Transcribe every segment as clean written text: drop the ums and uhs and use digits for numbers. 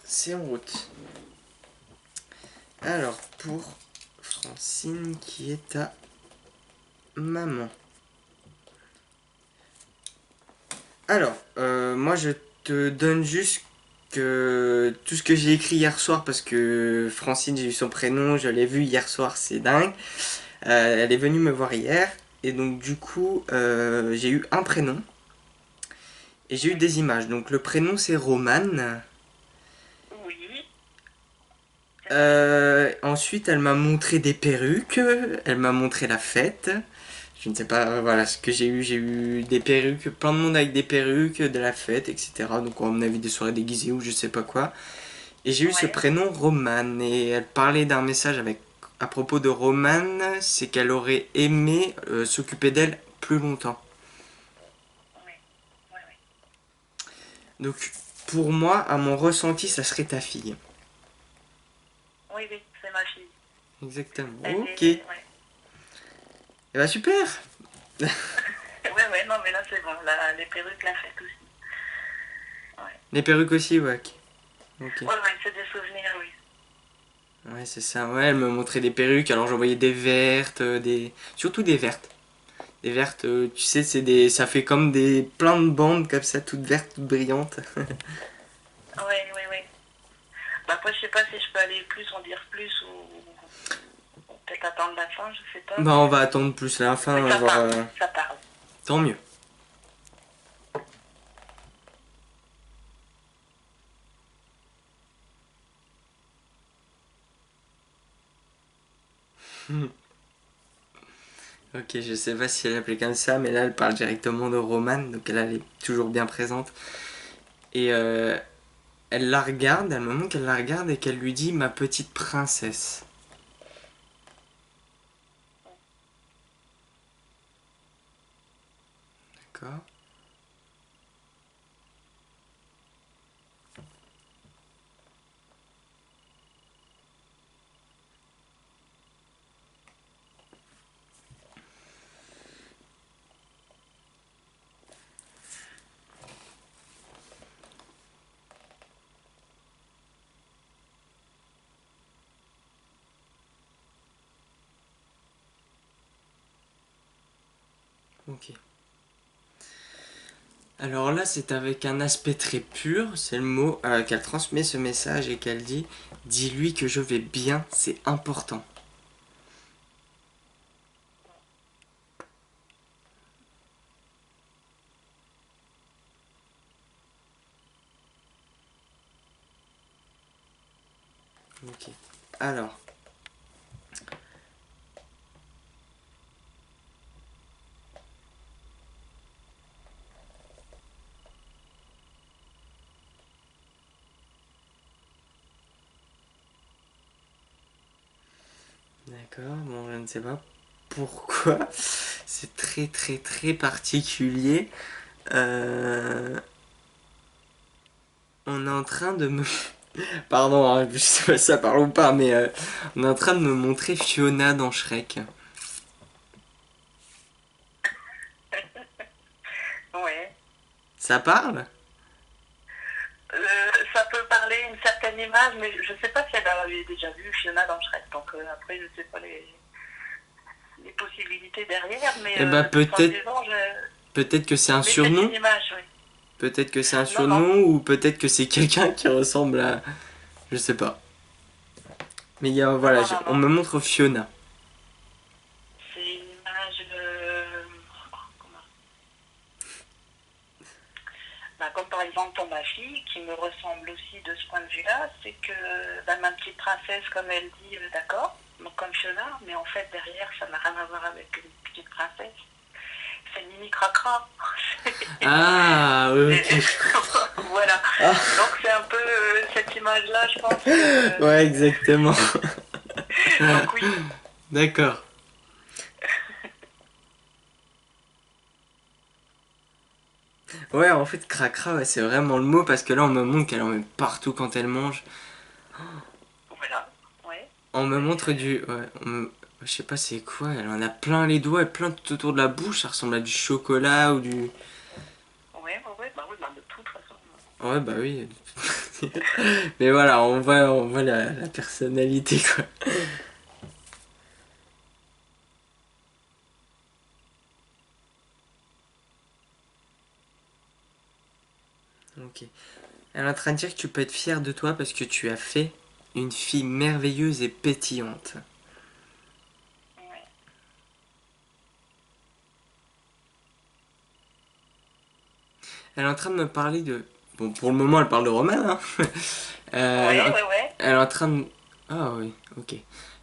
c'est en route. Alors, pour Francine qui est ta maman. Alors, moi je te donne juste que tout ce que j'ai écrit hier soir, parce que Francine, j'ai eu son prénom, je l'ai vu hier soir, c'est dingue. Elle est venue me voir hier, et donc du coup, j'ai eu un prénom, et j'ai eu des images. Donc le prénom c'est Romane. Oui. Ensuite, elle m'a montré des perruques, elle m'a montré la fête. Je ne sais pas, voilà ce que j'ai eu. J'ai eu des perruques, plein de monde avec des perruques, de la fête, etc. Donc, on a vu des soirées déguisées ou je sais pas quoi. Et j'ai eu ce Ouais. prénom Romane. Et elle parlait d'un message à propos de Romane, c'est qu'elle aurait aimé s'occuper d'elle plus longtemps. Ouais. Ouais. Ouais. Donc, pour moi, à mon ressenti, ça serait ta fille. Oui, oui, c'est ma fille. Exactement. Elle Ok. Et est. Ouais. bah super. Ouais, ouais, non, mais là, c'est bon. Là, les perruques, la fête aussi. Ouais. Les perruques aussi, ouais. Ok. Ouais, ouais, c'est des souvenirs, oui. Ouais, c'est ça. Ouais, elle me montrait des perruques, alors j'envoyais des vertes, des... Surtout des vertes. Des vertes, tu sais, c'est des... ça fait comme des... plein de bandes comme ça, toutes vertes, toutes brillantes. Ouais, ouais, ouais. Bah, après, je sais pas si je peux aller plus, en dire plus ou peut-être attendre la fin, je sais pas, Bah, on va attendre plus la mais fin, ça voir... parle, ça parle. Tant mieux. Ok, je sais pas si elle appelait comme ça, mais là, elle parle directement de Romane, donc elle est toujours bien présente. Et elle la regarde, elle me montre qu'elle la regarde et qu'elle lui dit ma petite princesse. D'accord. Ok. Alors là, c'est avec un aspect très pur, c'est le mot qu'elle transmet ce message et qu'elle dit dis-lui que je vais bien, c'est important. Ok. Alors, d'accord, bon, je ne sais pas pourquoi, c'est très très très particulier. Euh, on est en train de me... Pardon, hein, je sais pas si ça parle ou pas, mais on est en train de me montrer Fiona dans Shrek. Ouais. Ça parle? Ça peut parler une certaine image, mais je sais pas si elle avait déjà vu Fiona dans Shrek, donc après, je sais pas les possibilités derrière, mais Eh ben de son peut-être vivant, peut-être que c'est un mais c'est une surnom. image, oui. Peut-être que c'est un Non, non, surnom ou peut-être que c'est quelqu'un qui ressemble à... Je sais pas. Mais il y a, non, voilà, non, non, on non. me montre Fiona. C'est une image, comment bah, comme par exemple pour ma fille, qui me ressemble aussi de ce point de vue-là, c'est que bah, ma petite princesse, comme elle dit, d'accord, donc comme Fiona, mais en fait derrière, ça n'a rien à voir avec une petite princesse. C'est Mimi Cracra. Ah, ok. Voilà. Ah, Donc c'est un peu cette image-là, je pense que... ouais, exactement. Donc oui. D'accord. Ouais, en fait, cracra, ouais, c'est vraiment le mot parce que là, on me montre qu'elle en met partout quand elle mange. Voilà. Ouais. On me Mais, montre du. Ouais, je sais pas c'est quoi, elle en a plein les doigts et plein tout autour de la bouche. Ça ressemble à du chocolat ou du. ouais, ouais, ouais, bah oui, bah de toute façon. Ouais, bah oui. Mais voilà, on voit la personnalité, quoi. Ok. Elle est en train de dire que tu peux être fier de toi parce que tu as fait une fille merveilleuse et pétillante. Ouais. Elle est en train de me parler de... Bon, pour le moment, elle parle de Roman, hein. Ouais, ouais, ouais. Elle est en train de... Ah oui, ok.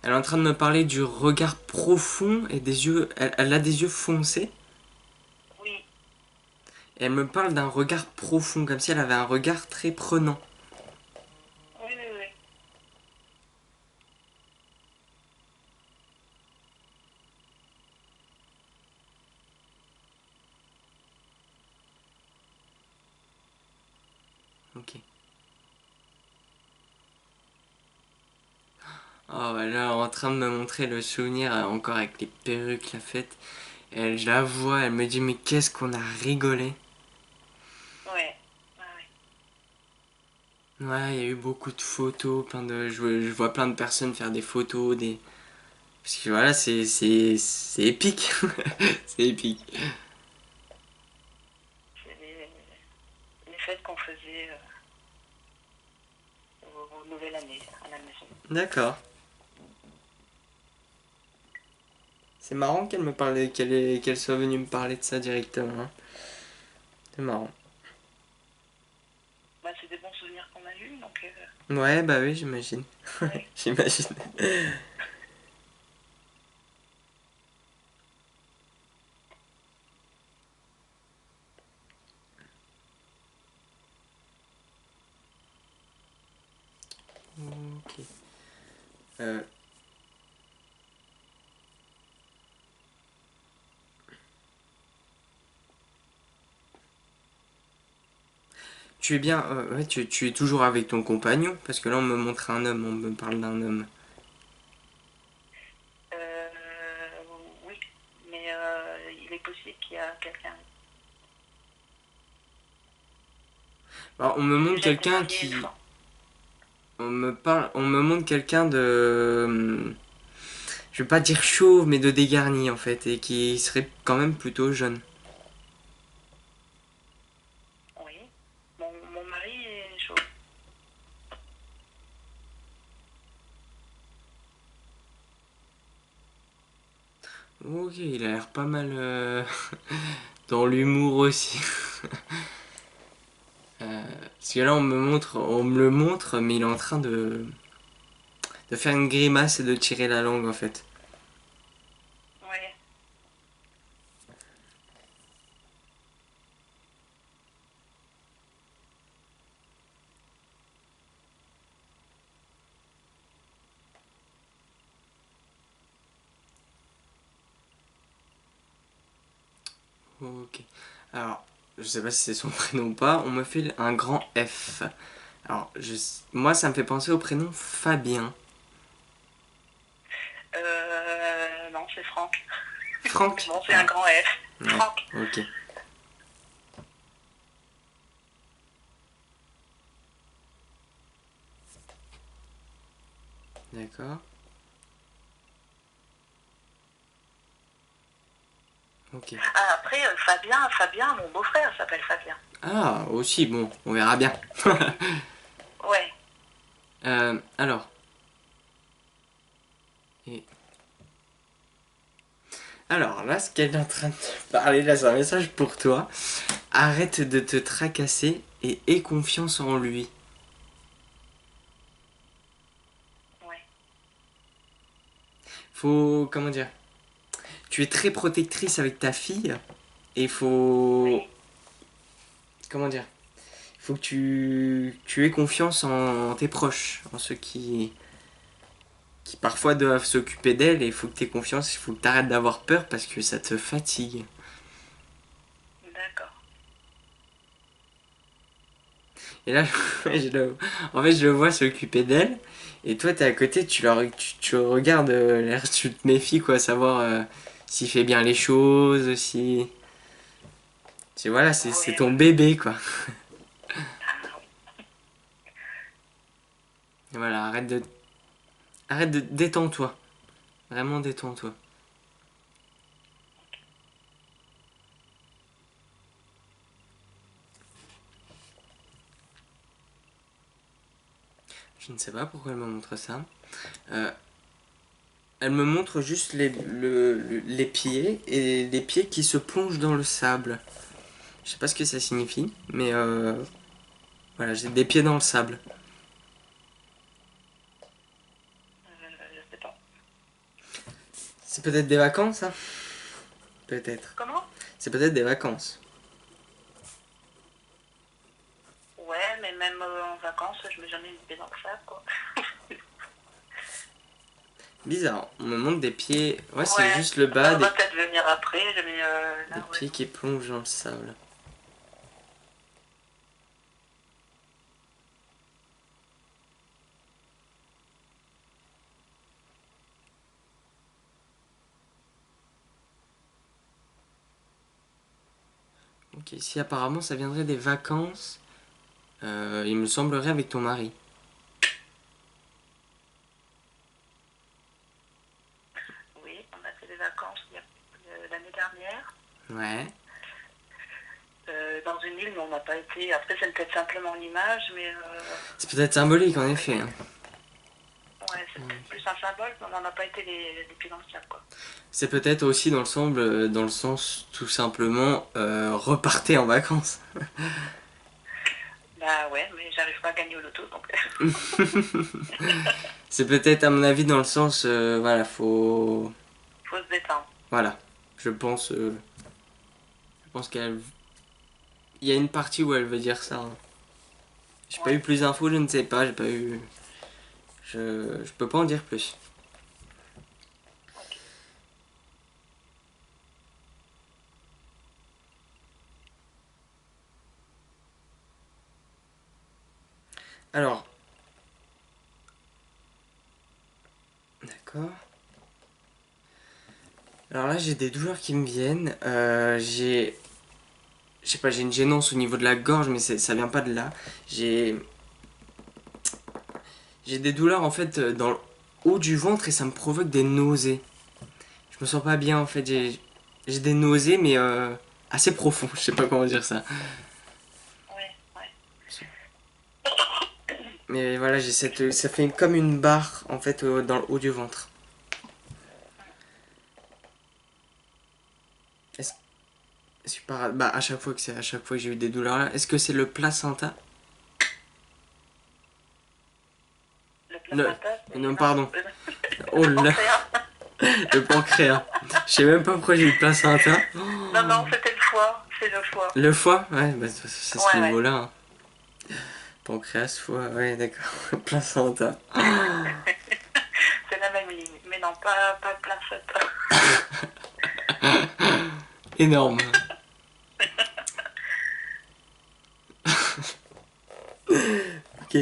Elle est en train de me parler du regard profond et des yeux... Elle a des yeux foncés. Oui, Et elle me parle d'un regard profond, comme si elle avait un regard très prenant. oui, oui, oui. Ok. Oh, elle est en train de me montrer le souvenir, encore avec les perruques, la fête. Et elle, je la vois, elle me dit, mais qu'est-ce qu'on a rigolé. Ouais, ouais, ouais. Ouais, il y a eu beaucoup de photos, je vois plein de personnes faire des photos, des... Parce que voilà, c'est épique. C'est épique. C'est les fêtes qu'on faisait au Nouvelle Année à la maison. D'accord. C'est marrant qu'elle me parle, qu'elle soit venue me parler de ça directement, hein. C'est marrant. Bah, c'est des bons souvenirs qu'on a eus, donc Ouais, bah oui, j'imagine. ouais. J'imagine. Ok. Euh, tu es bien, ouais, tu es toujours avec ton compagnon, parce que là on me montre un homme, on me parle d'un homme. Euh, oui, mais il est possible qu'il y a quelqu'un. Alors, on me J'ai montre déjà été quelqu'un mariée une qui, fois. on me montre quelqu'un de, je vais pas dire chauve, mais de dégarni en fait, et qui serait quand même plutôt jeune. Oui. Mon mari est chaud. Ok, il a l'air pas mal dans l'humour aussi. Parce que là on me le montre, mais il est en train de faire une grimace et de tirer la langue en fait. Ouais. Ok. Alors, je sais pas si c'est son prénom ou pas, on me fait un grand F. Alors, moi ça me fait penser au prénom Fabien. Non, c'est Franck. Mais Franck. bon, c'est un Ah, grand F. ouais, Franck. ok. D'accord. Ok. Ah, après, Fabien, mon beau-frère s'appelle Fabien. Ah, aussi, bon, on verra bien. Ouais. Alors, et... alors là, ce qu'elle est en train de te parler, là, c'est un message pour toi. Arrête de te tracasser et aie confiance en lui. Ouais. Faut, comment dire, tu es très protectrice avec ta fille et il faut, Oui. comment dire, il faut que tu aies confiance en tes proches, en ceux qui parfois doivent s'occuper d'elle et il faut que tu aies confiance, il faut que tu arrêtes d'avoir peur parce que ça te fatigue. D'accord. Et là, en fait, je le vois s'occuper d'elle et toi, t'es à côté, tu regardes, l'air, tu te méfies, quoi, savoir s'il fait bien les choses, si... Voilà, c'est Ouais, ton ouais. bébé, quoi. Ah, oui. Et voilà, arrête de détends-toi. Vraiment détends-toi. Je ne sais pas pourquoi elle me montre ça. Euh, Elle me montre juste les pieds et les pieds qui se plongent dans le sable. Je sais pas ce que ça signifie, mais voilà, j'ai des pieds dans le sable. Je sais pas. C'est peut-être des vacances, hein. Peut-être. Comment? C'est peut-être des vacances. Ouais, mais même en vacances, je mets jamais une pied dans le sable, quoi. Bizarre, on me montre des pieds... Ouais, c'est Ouais, juste le ça bas, va peut-être venir après, mais des là, ouais. pieds qui plongent dans le sable. Ok, si apparemment ça viendrait des vacances, il me semblerait avec ton mari. Oui, on a fait des vacances l'année dernière. Ouais. Dans une île, mais on n'a pas été. Après, c'est peut-être simplement l'image, mais C'est peut-être symbolique en effet, hein. ouais, c'est peut-être plus un symbole, mais on n'en a pas été les pieds dans le sable, quoi. C'est peut-être aussi dans le sens tout simplement repartez en vacances. Bah ouais, mais j'arrive pas à gagner au loto, donc C'est peut-être à mon avis dans le sens voilà, faut faut se détendre. voilà. Je pense qu'elle il y a une partie où elle veut dire ça, hein. J'ai pas Ouais. eu plus d'infos, je ne sais pas, j'ai pas eu je peux pas en dire plus. Ok. Alors, d'accord. Alors là, j'ai des douleurs qui me viennent. Je sais pas, j'ai une gênance au niveau de la gorge, mais ça vient pas de là. J'ai, j'ai des douleurs en fait dans le haut du ventre et ça me provoque des nausées. Je me sens pas bien en fait. J'ai des nausées, mais assez profonds. Je sais pas comment dire ça. Ouais, ouais. Mais voilà, ça fait comme une barre en fait dans le haut du ventre. Est-ce, bah à chaque fois à chaque fois que j'ai eu des douleurs là, est-ce que c'est le placenta? Le Le, placenta, c'est non, non. pardon. Oh Le là, pancréas. le pancréas. Je sais même pas pourquoi j'ai eu le placenta. Non, non, c'était le foie. C'est le foie. Le foie? Ouais, bah, c'est ce Ouais, ouais. niveau-là, hein. Pancréas, foie, ouais, d'accord. Placenta. C'est la même ligne. Mais non, pas le placenta. Énorme. Ok.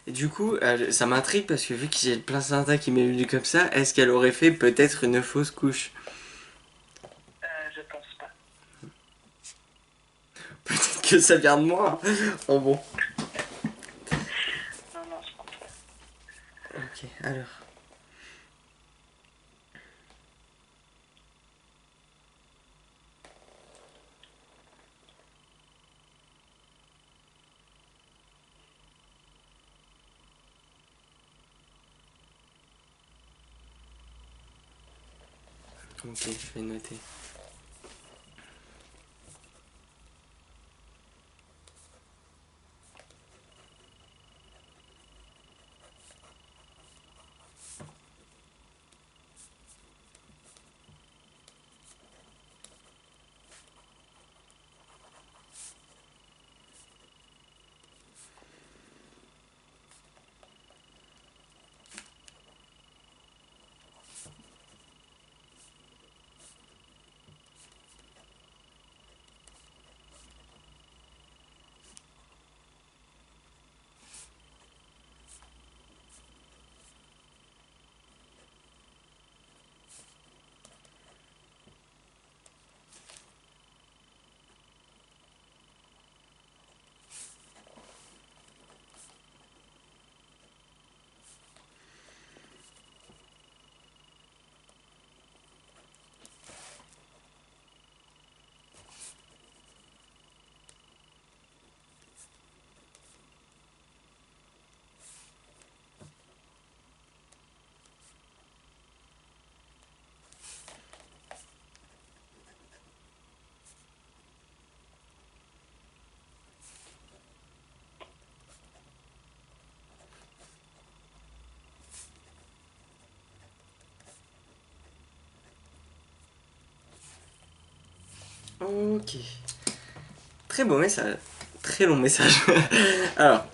Et du coup, ça m'intrigue parce que vu que j'ai le placenta qui m'est venu comme ça, est-ce qu'elle aurait fait peut-être une fausse couche? Je pense pas. Peut-être que ça vient de moi. Oh bon. Non, non, je pense pas. Ok, alors. Ok, je vais noter. Ok. Très beau message. Très long message. Alors,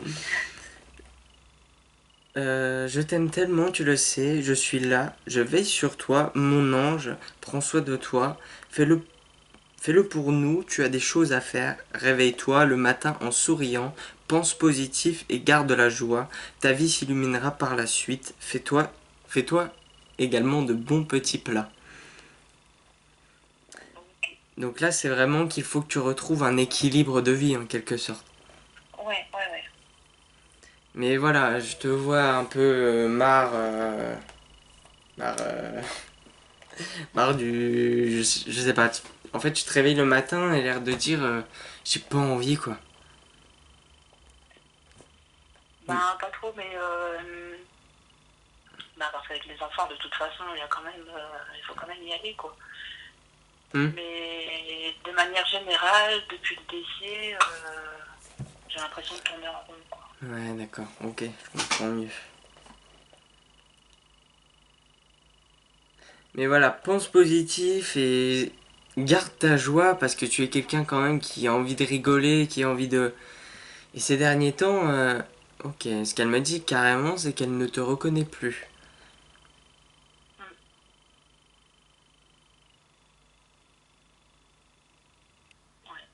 je t'aime tellement, tu le sais, je suis là, je veille sur toi, mon ange, prends soin de toi, fais-le fais-le pour nous, tu as des choses à faire, réveille-toi le matin en souriant, pense positif et garde la joie, ta vie s'illuminera par la suite, fais-toi également de bons petits plats. Ok. Donc là, c'est vraiment qu'il faut que tu retrouves un équilibre de vie en quelque sorte. Ouais, ouais, ouais. Mais voilà, je te vois un peu marre, marre je sais pas. En fait, tu te réveilles le matin et l'air de dire, j'ai pas envie quoi. Ben, pas trop, mais bah, parce qu'avec les enfants, de toute façon, il y a quand même, il faut quand même y aller, quoi. Hmm. Mais de manière générale, depuis le décès, j'ai l'impression de tourner en rond, quoi. Ouais, d'accord, ok, je comprends mieux. Mais voilà, pense positif et garde ta joie parce que tu es quelqu'un quand même qui a envie de rigoler, qui a envie de... Et ces derniers temps, ok, ce qu'elle me dit carrément, c'est qu'elle ne te reconnaît plus. Mm. Ouais.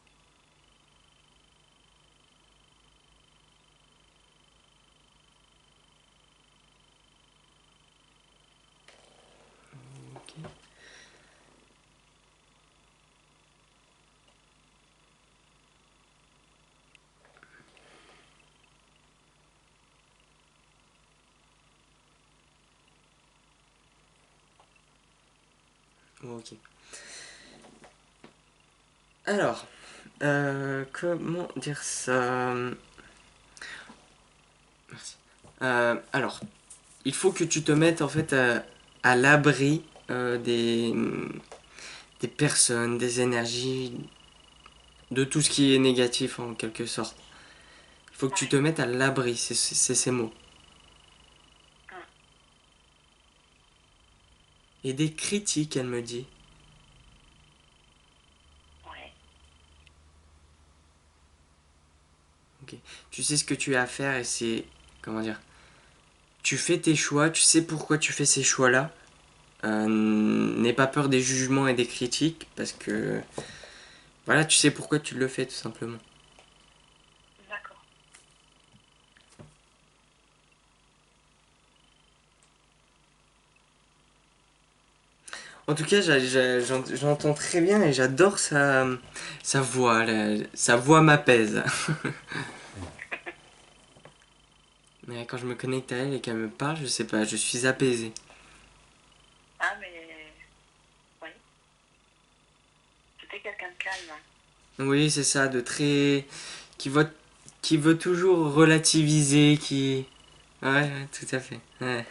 Ok. Ok. Alors, comment dire ça? Merci. Alors, il faut que tu te mettes en fait à l'abri des personnes, des énergies, de tout ce qui est négatif en quelque sorte. Il faut que tu te Ouais. mettes à l'abri, c'est ces mots. Mm. Et des critiques, elle me dit. Ouais. Ok. Tu sais ce que tu as à faire et c'est... Comment dire? Tu fais tes choix, tu sais pourquoi tu fais ces choix-là. N'aie pas peur des jugements et des critiques parce que... Voilà, tu sais pourquoi tu le fais tout simplement. D'accord. En tout cas, j'entends très bien et j'adore sa voix. Sa voix m'apaise. Mais quand je me connecte à elle et qu'elle me parle, je sais pas, je suis apaisé. Ah, mais oui, c'était quelqu'un de calme, hein. Oui, c'est ça, de très... qui veut toujours relativiser, qui... Ouais, ouais, tout à fait. Ouais.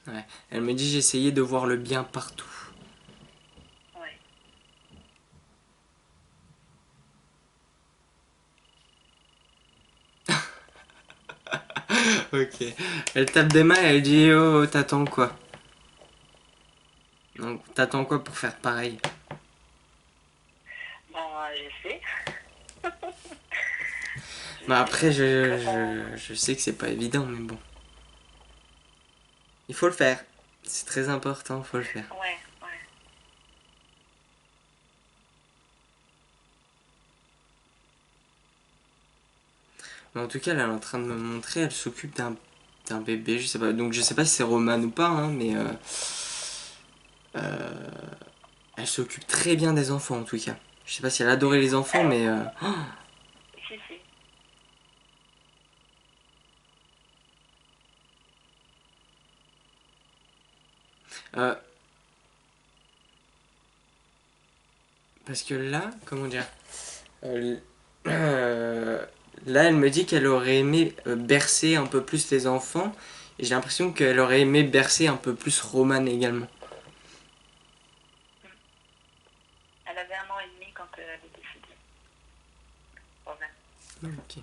Ouais. Elle me dit j'essayais de voir le bien partout. Ouais. Ok. Elle tape des mains et elle dit oh, t'attends quoi? Donc, t'attends quoi pour faire pareil? Bon, je sais. Je Bah sais. après, J'attends. je sais que c'est pas évident, mais bon. Il faut le faire. C'est très important, il faut le faire. Ouais, ouais. Mais en tout cas, elle est en train de me montrer, elle s'occupe d'un bébé, je sais pas. Donc je sais pas si c'est Roman ou pas, hein, mais elle s'occupe très bien des enfants en tout cas. Je sais pas si elle adorait les enfants, mais Si, si. euh, parce que là, comment dire, euh, euh, là, elle me dit qu'elle aurait aimé bercer un peu plus les enfants, et j'ai l'impression qu'elle aurait aimé bercer un peu plus Roman également. Mm. Elle avait 1 an et demi quand elle est décédée. Romain. Ok.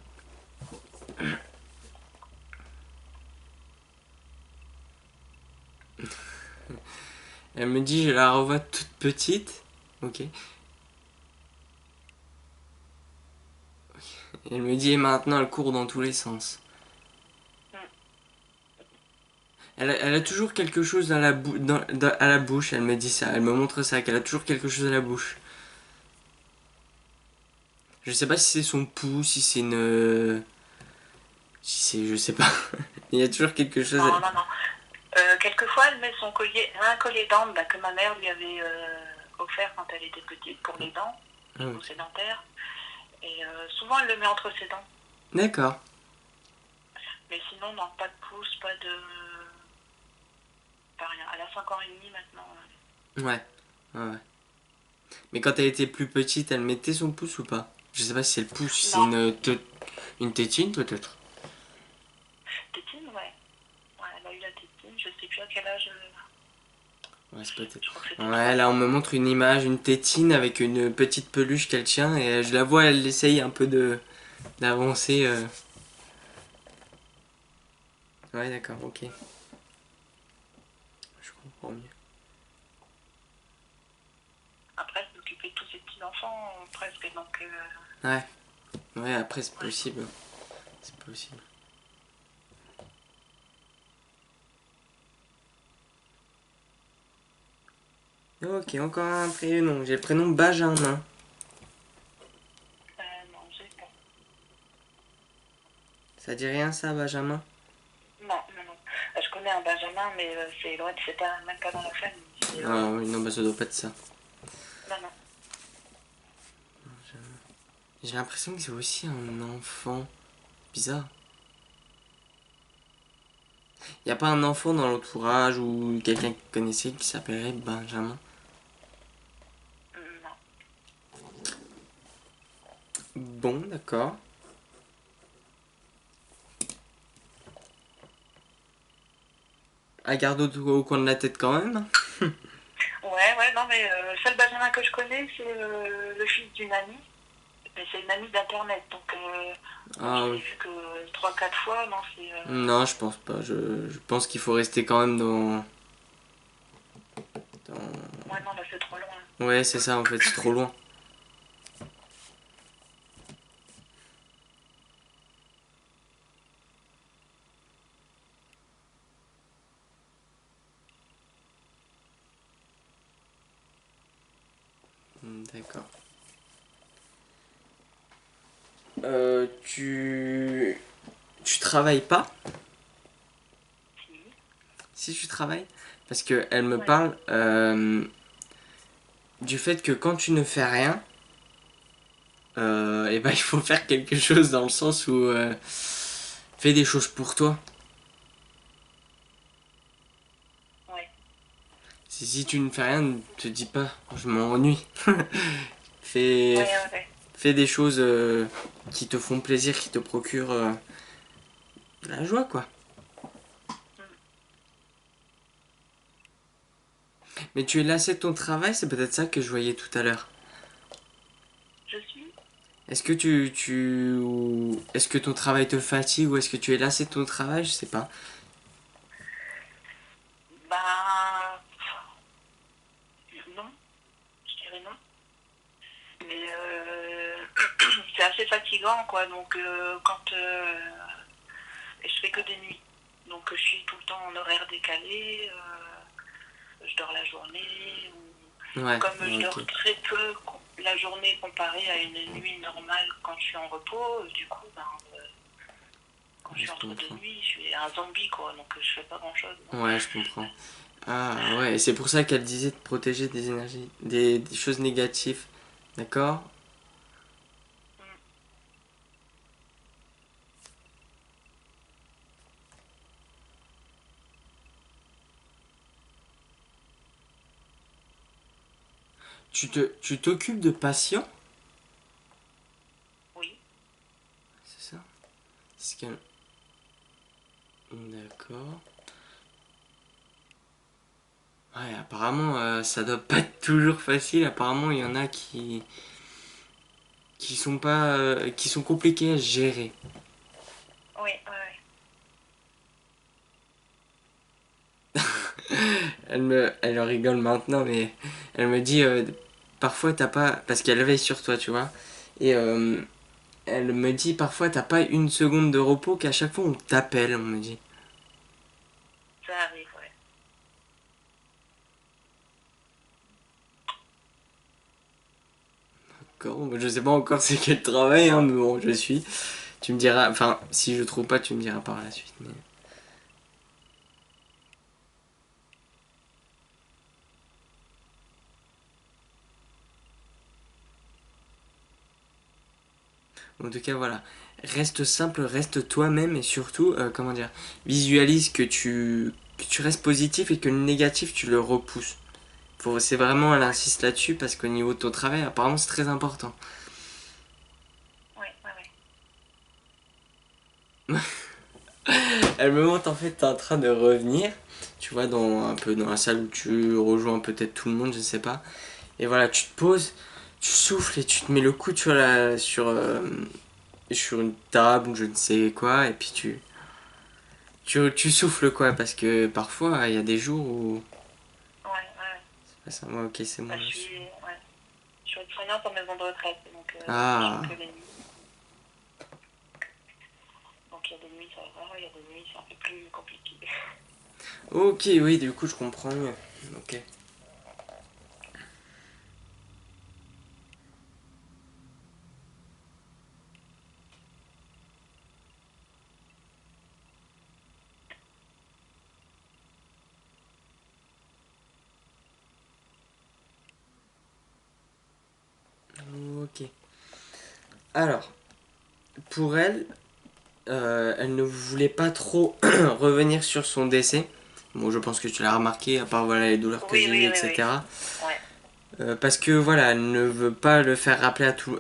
Elle me dit, je la revois toute petite. Ok. Et elle me dit, et maintenant elle court dans tous les sens. Elle a toujours quelque chose dans à la bouche, elle me dit ça, elle me montre ça, qu'elle a toujours quelque chose à la bouche. Je sais pas si c'est son pouls, si c'est une... Si c'est... Je sais pas. Il y a toujours quelque chose... Non, non, non. Quelquefois, elle met son collier, un collier dents bah, que ma mère lui avait offert quand elle était petite pour les dents, Ah, pour ok. ses dentaires. Et souvent, elle le met entre ses dents. D'accord. Mais sinon, non, pas de pouce, pas de... Pas rien. Elle a 5 ans et demi maintenant. Ouais. Ouais, ouais. Mais quand elle était plus petite, elle mettait son pouce ou pas? Je sais pas si c'est le pouce, si c'est Non, une tétine peut-être. tétine, ouais. Ouais, elle a eu la tétine, je sais plus à quel âge. Ouais, c'est peut-être. Je crois que c'était Ouais, 3 là on ans. me montre une image, une tétine avec une petite peluche qu'elle tient et je la vois, elle essaye un peu de d'avancer. Ouais, d'accord, ok. Je comprends mieux. Après, s'occuper de tous ses petits-enfants, presque. Donc, Ouais, ouais, après c'est ouais. possible. C'est possible. Ok, encore un prénom. J'ai le prénom Benjamin. Non, j'ai pas. Ça dit rien ça, Benjamin? Non, non, non. Je connais un Benjamin, mais c'est loin, c'est pas, même pas dans la famille. Ah oui, non, bah ça doit pas être ça. Non, non. J'ai l'impression que c'est aussi un enfant. Bizarre. Y a pas un enfant dans l'entourage ou quelqu'un que vous connaissez qui s'appellerait Benjamin? Non. Bon, d'accord. À garder au coin de la tête quand même. Ouais, ouais, non, mais le seul Benjamin que je connais, c'est le fils d'une amie. Mais c'est une amie d'internet, donc bon, Ah je l'ai oui. vu que 3 4 fois, non, c'est... Non, je pense pas. Je pense qu'il faut rester quand même dans... Ouais, non, là, c'est trop loin. Ouais, c'est ça en fait, c'est trop loin. D'accord. Tu travailles pas? Si. Si tu travailles? Parce que elle me Ouais. parle du fait que quand tu ne fais rien, et ben il faut faire quelque chose dans le sens où fais des choses pour toi. Ouais. Si tu ne fais rien, ne te dis pas je m'ennuie. fais, Ouais, ouais, ouais. fais des choses qui te font plaisir, qui te procurent de la joie quoi. Mm. Mais tu es lassé de ton travail, c'est peut-être ça que je voyais tout à l'heure. Je suis... Est-ce que est-ce que ton travail te fatigue ou est-ce que tu es lassé de ton travail? Je sais pas. Bah... Non, je dirais non. Mais c'est assez fatigant, quoi. Donc, quand... et je fais que des nuits. Donc, je suis tout le temps en horaire décalé. Je dors la journée. Ouais, Comme je ok. dors très peu la journée comparée à une nuit normale quand je suis en repos, du coup, ben, quand je Ouais, suis je entre deux comprends. nuits, je suis un zombie, quoi. Donc, je fais pas grand-chose. Non. Ouais, je comprends. Ah ouais, et c'est pour ça qu'elle disait de protéger des énergies, des choses négatives. D'accord? Mm. Tu t'occupes de patients? Oui. C'est ça? C'est ce qu'elle... D'accord. Ouais, apparemment, ça doit pas être toujours facile. Apparemment, il y en a qui sont pas, qui sont compliqués à gérer. Oui, ouais, ouais. Elle rigole maintenant, mais elle me dit parfois t'as pas, parce qu'elle veille sur toi, tu vois. Et elle me dit parfois t'as pas une seconde de repos qu'à chaque fois on t'appelle, on me dit. Ça arrive, ouais. D'accord, je sais pas encore c'est quel travail, hein, mais bon, je suis. Tu me diras, enfin, si je trouve pas, tu me diras par la suite. Mais... En tout cas, voilà. Reste simple, reste toi-même et surtout, comment dire, visualise que tu restes positif et que le négatif, tu le repousses. C'est vraiment, elle Ouais, insiste là-dessus parce qu'au niveau de ton travail, apparemment, c'est très important. ouais, ouais, ouais. Elle me montre en fait, t'es en train de revenir, tu vois, un peu dans la salle où tu rejoins peut-être tout le monde, je sais pas. Et voilà, tu te poses, tu souffles et tu te mets le coude sur une table ou je ne sais quoi, et puis tu souffles quoi, parce que parfois il y a des jours où. Ouais, ouais. C'est pas ça, moi, ok, c'est Bah, moi. je suis soignante en maison de retraite, donc je fais que Ah, les nuits. Donc il y a des nuits, ça va, il y a des nuits, c'est un peu plus compliqué. ok, oui, du coup, je comprends mieux. Ok. Ok. Alors, pour elle, elle ne voulait pas trop revenir sur son décès. Bon, je pense que tu l'as remarqué, à part voilà, les douleurs que Oui, j'ai eues, oui, oui, oui. etc. Ouais, Parce que voilà, elle ne veut pas le faire rappeler à tout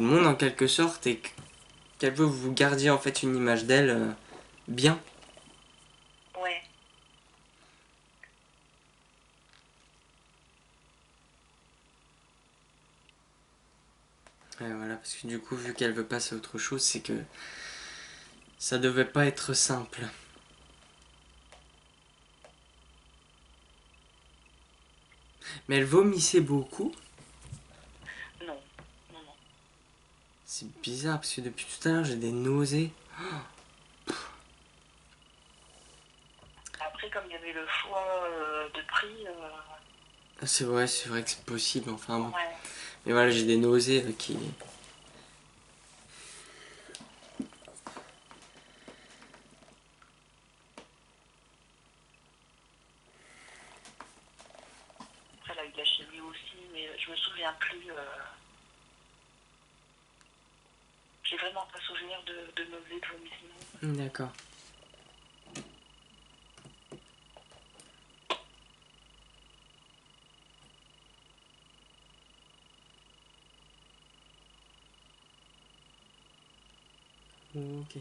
le monde en quelque sorte et qu'elle veut que vous gardiez en fait une image d'elle bien. ouais, Ouais, voilà, parce que du coup, vu qu'elle veut passer à autre chose, c'est que ça devait pas être simple. Mais elle vomissait beaucoup. non, non, non. C'est bizarre parce que depuis tout à l'heure j'ai des nausées. Après, comme il y avait le choix de prix, Ah, c'est vrai que c'est possible, enfin bon. ouais. Mais voilà, j'ai des nausées qui. Après, elle a eu de la chimie aussi, mais je me souviens plus. J'ai vraiment pas souvenir de nausées, de vomissements. D'accord. Ok.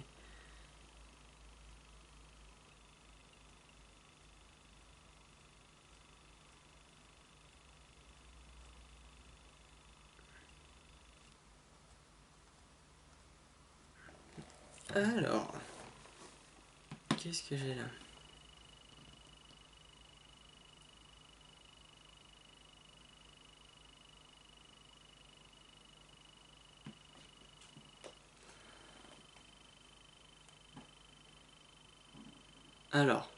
Alors, qu'est-ce que j'ai là? Alors,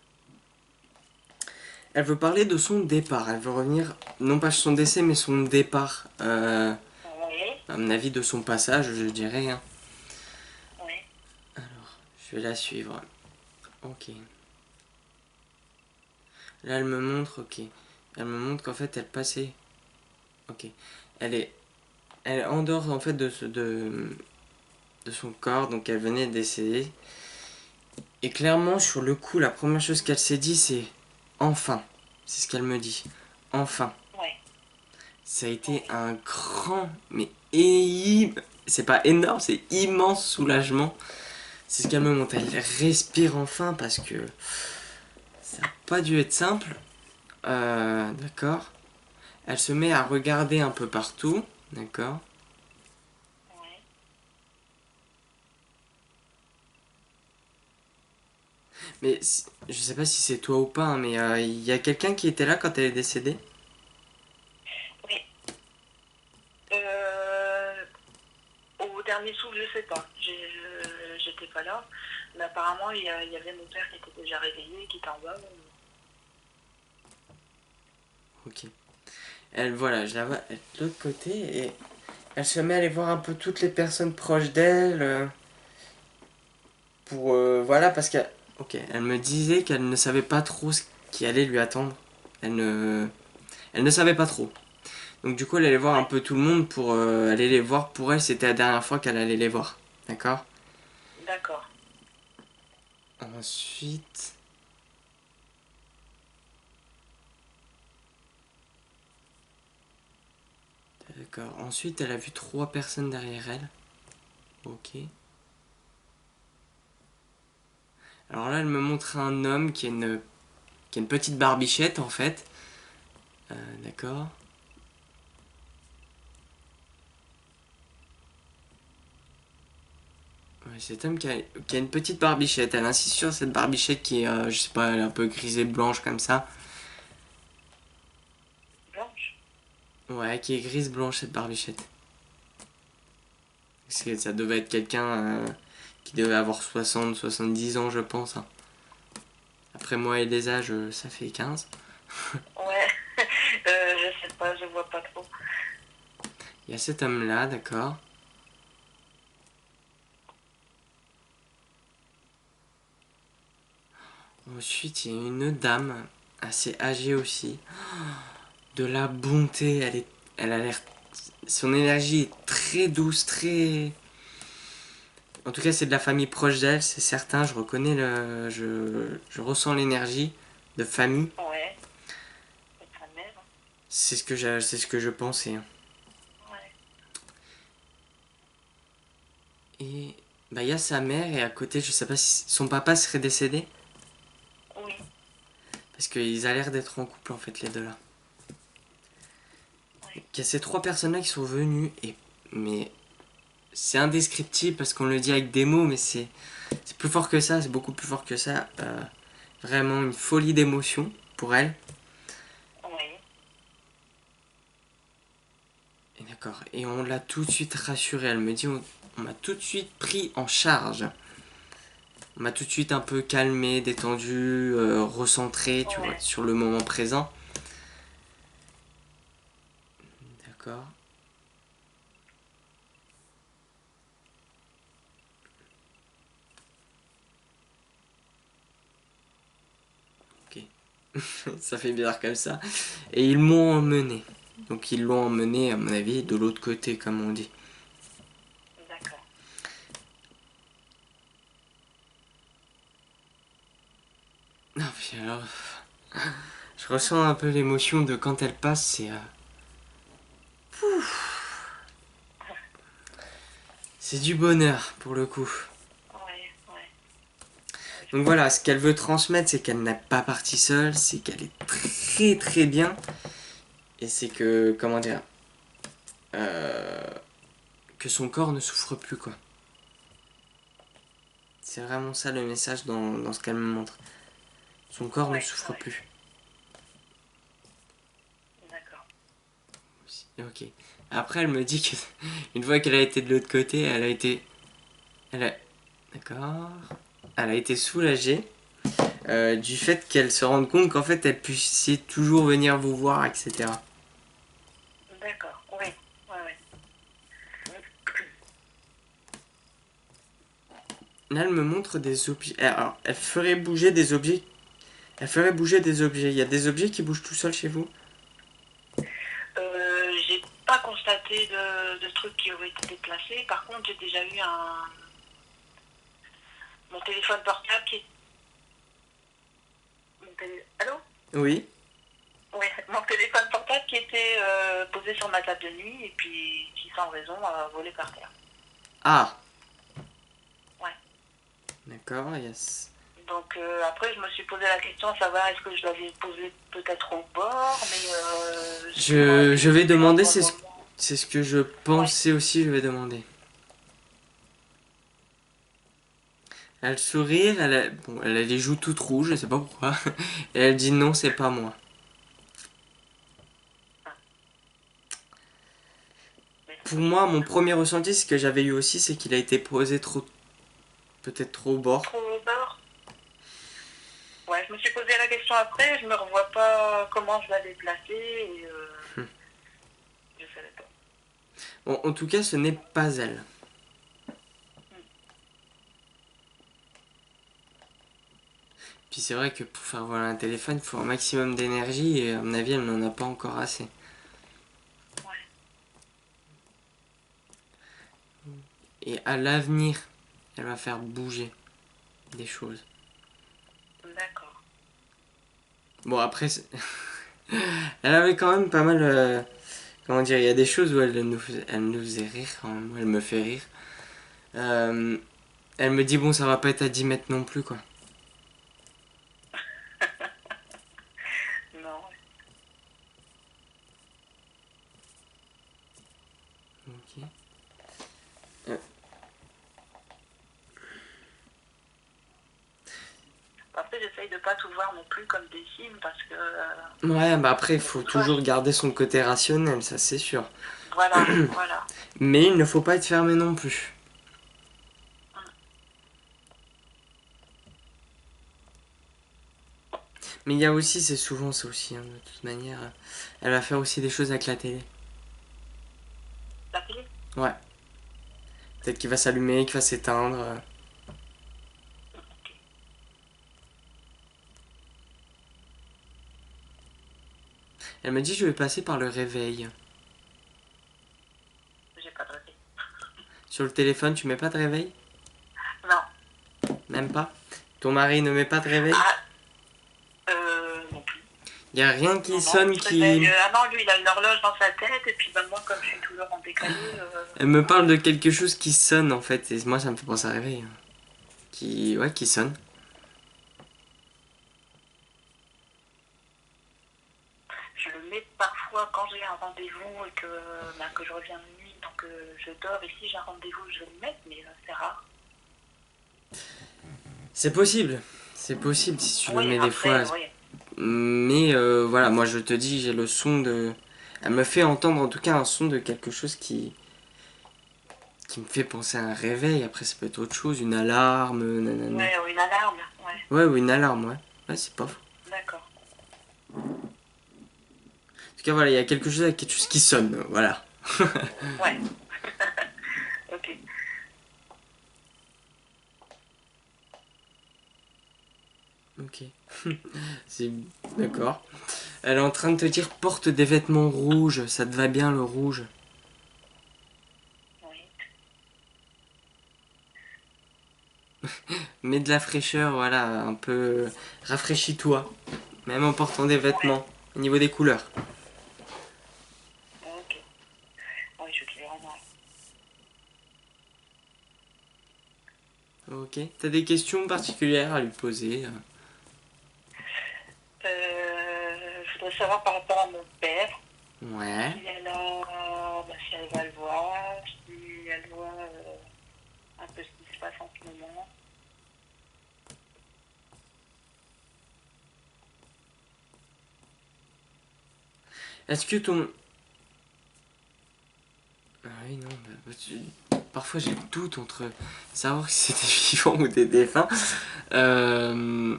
elle veut parler de son départ. Elle veut revenir, non pas sur son décès, mais son départ. Oui, À mon avis, de son passage, je dirais, hein. oui, Alors, je vais la suivre. Ok. Là, elle me montre, ok. Elle me montre qu'en fait, elle passait. Ok. Elle est, elle est en dehors en fait de son corps, donc elle venait de décéder. Et clairement, sur le coup, la première chose qu'elle s'est dit, c'est enfin. C'est ce qu'elle me dit. Enfin. oui, Ça a été oui. un grand, mais c'est pas énorme, c'est immense soulagement. C'est ce qu'elle me montre. Elle respire enfin parce que ça n'a pas dû être simple. D'accord. Elle se met à regarder un peu partout. D'accord. Oui. Mais je sais pas si c'est toi ou pas, hein, mais il y a quelqu'un qui était là quand elle est décédée? Oui. Euh, Au dernier souffle, je sais pas. J'étais pas là. Mais apparemment, il y avait mon père qui était déjà réveillé, qui était en bas. Ok. Elle, voilà, je la vois de l'autre côté et elle se met à aller voir un peu toutes les personnes proches d'elle pour voilà parce que ok, elle me disait qu'elle ne savait pas trop ce qui allait lui attendre. Elle ne savait pas trop. Donc du coup, elle allait voir un Ouais, peu tout le monde pour aller les voir. Pour elle, c'était la dernière fois qu'elle allait les voir. D'accord? d'accord. Ensuite, d'accord. Ensuite, elle a vu trois personnes derrière elle. Ok. Alors là, elle me montre un homme qui a une petite barbichette en fait. D'accord. Ouais, cet homme qui a une petite barbichette. Elle insiste sur cette barbichette qui est, je sais pas, elle est un peu grisée blanche comme ça. Blanche. Ouais, qui est grise blanche cette barbichette. Ça devait être quelqu'un qui devait avoir 60 70 ans, je pense, hein. Après moi et les âges, ça fait 15. Ouais, je sais pas, je vois pas trop. Il y a cet homme-là, d'accord. Ensuite, il y a une dame, assez âgée aussi. De la bonté, elle a l'air. Son énergie est très douce, très. En tout cas, c'est de la famille proche d'elle, c'est certain. Je reconnais le. Je ressens l'énergie de famille. Ouais, c'est sa mère. C'est ce que je pensais, hein. Ouais, Et. Bah, il y a sa mère, et à côté, je sais pas si son papa serait décédé. oui, Parce qu'ils a l'air d'être en couple, en fait, les deux là. ouais, Il y a ces trois personnes-là qui sont venues, et. Mais. C'est indescriptible parce qu'on le dit avec des mots, mais c'est plus fort que ça, c'est beaucoup plus fort que ça. Vraiment une folie d'émotion pour elle. oui, Et d'accord. Et on l'a tout de suite rassurée. Elle me dit on m'a tout de suite pris en charge. On m'a tout de suite un peu calmé, détendu, recentré, tu vois, ouais, sur le moment présent. D'accord. Ok. Ça fait bizarre comme ça. Et ils m'ont emmené. Donc ils l'ont emmené, à mon avis, de l'autre côté, comme on dit. d'accord. Non, puis alors, je ressens un peu l'émotion de quand elle passe, c'est du bonheur pour le coup. Ouais, ouais, ouais, je Donc voilà, comprends. ce qu'elle veut transmettre, c'est qu'elle n'est pas partie seule, c'est qu'elle est très très bien, et c'est que, comment dire, euh, que son corps ne souffre plus, quoi. C'est vraiment ça le message dans ce qu'elle me montre. Son corps ne Ouais, souffre ouais, plus. d'accord. Ok. Après, elle me dit que une fois qu'elle a été de l'autre côté, elle a été, elle a, d'accord, elle a été soulagée du fait qu'elle se rende compte qu'en fait elle puisse toujours venir vous voir, etc. D'accord, oui, ouais, ouais. Là, elle me montre des objets. Alors, elle ferait bouger des objets. Elle ferait bouger des objets. Il y a des objets qui bougent tout seuls chez vous? J'ai pas constaté de trucs qui auraient été déplacés. Par contre, j'ai déjà eu mon téléphone portable qui est. Allô. Oui. Ouais, mon téléphone portable qui était posé sur ma table de nuit et puis qui, sans raison, a volé par terre. Ah, Ouais. d'accord, yes. Donc après, je me suis posé la question à savoir est-ce que je l'avais posé peut-être au bord, mais ce qui m'aurait Je fait vais flipper dans demander, un moment. c'est ce que je Ouais, pensais aussi, je vais demander. Elle a le sourire, bon, elle a les joues toutes rouges, je sais pas pourquoi. Et elle dit non, c'est pas moi. Mais c'est Pour moi, possible. mon premier ressenti, ce que j'avais eu aussi, c'est qu'il a été posé trop, peut-être trop au bord. Trop au bord. Ouais, je me suis posé la question après, je me revois pas comment je l'avais placé et je savais pas. Bon, en tout cas, ce n'est pas elle. Puis c'est vrai que pour faire voler un téléphone, il faut un maximum d'énergie et à mon avis, elle n'en a pas encore assez. Ouais, Et à l'avenir, elle va faire bouger des choses. d'accord. Bon, après, elle avait quand même pas mal. Comment dire, il y a des choses où elle nous faisait rire quand même. Elle me fait rire. Euh, Elle me dit, bon, ça va pas être à 10 mètres non plus, quoi. Non, Ok. Euh, après, j'essaye de pas tout voir non plus comme des films parce que Ouais, bah après, il faut des fois, toujours garder son côté rationnel, ça c'est sûr. voilà, voilà. Mais il ne faut pas être fermé non plus. Mais il y a aussi, c'est souvent ça aussi, hein, de toute manière. Elle va faire aussi des choses avec la télé. La télé. Ouais. Peut-être qu'il va s'allumer, qu'il va s'éteindre. Elle me dit, je vais passer par le réveil. J'ai pas de réveil. Sur le téléphone, tu mets pas de réveil? Non. Même pas? Ton mari ne met pas de réveil? Ah, non plus. Il y a rien qui Non, non, sonne il se qui... réveille. Ah non, lui, il a une horloge dans sa tête et puis ben, moi, comme je suis toujours en décalé, Elle me non. parle de quelque chose qui sonne en fait, et moi ça me fait penser à un réveil. Qui... Ouais, qui sonne. Je le mets parfois quand j'ai un rendez-vous et que, ben, que je reviens de nuit, donc je dors. Et si j'ai un rendez-vous, je vais le mettre, mais c'est rare. C'est possible. C'est possible si tu le Oui, mets des fois. après, oui. Mais voilà, moi je te dis, j'ai le son de... Elle me fait entendre en tout cas un son de quelque chose qui me fait penser à un réveil. Après, ça peut être autre chose, une alarme, nanana. Ouais, une alarme. Ouais, Ouais, ou une alarme, ouais. Ouais, c'est pas faux. d'accord. En tout cas, voilà, il y a quelque chose avec quelque chose qui sonne, voilà. Ouais, ok. Ok. C'est... D'accord. Elle est en train de te dire, porte des vêtements rouges, ça te va bien le rouge. Oui. Mets de la fraîcheur, voilà, un peu... Rafraîchis-toi. Même en portant des Ouais, vêtements. Au niveau des couleurs. ok. Oui, je te le rends. Ok. T'as des questions particulières à lui poser? Je voudrais savoir par rapport à mon père, Ouais. si elle a, bah, si elle va le voir, si elle voit un peu ce qui se passe en ce moment. Est-ce que ton... Ah oui, non, parfois j'ai le doute entre savoir si c'est des vivants ou des défunts. Euh...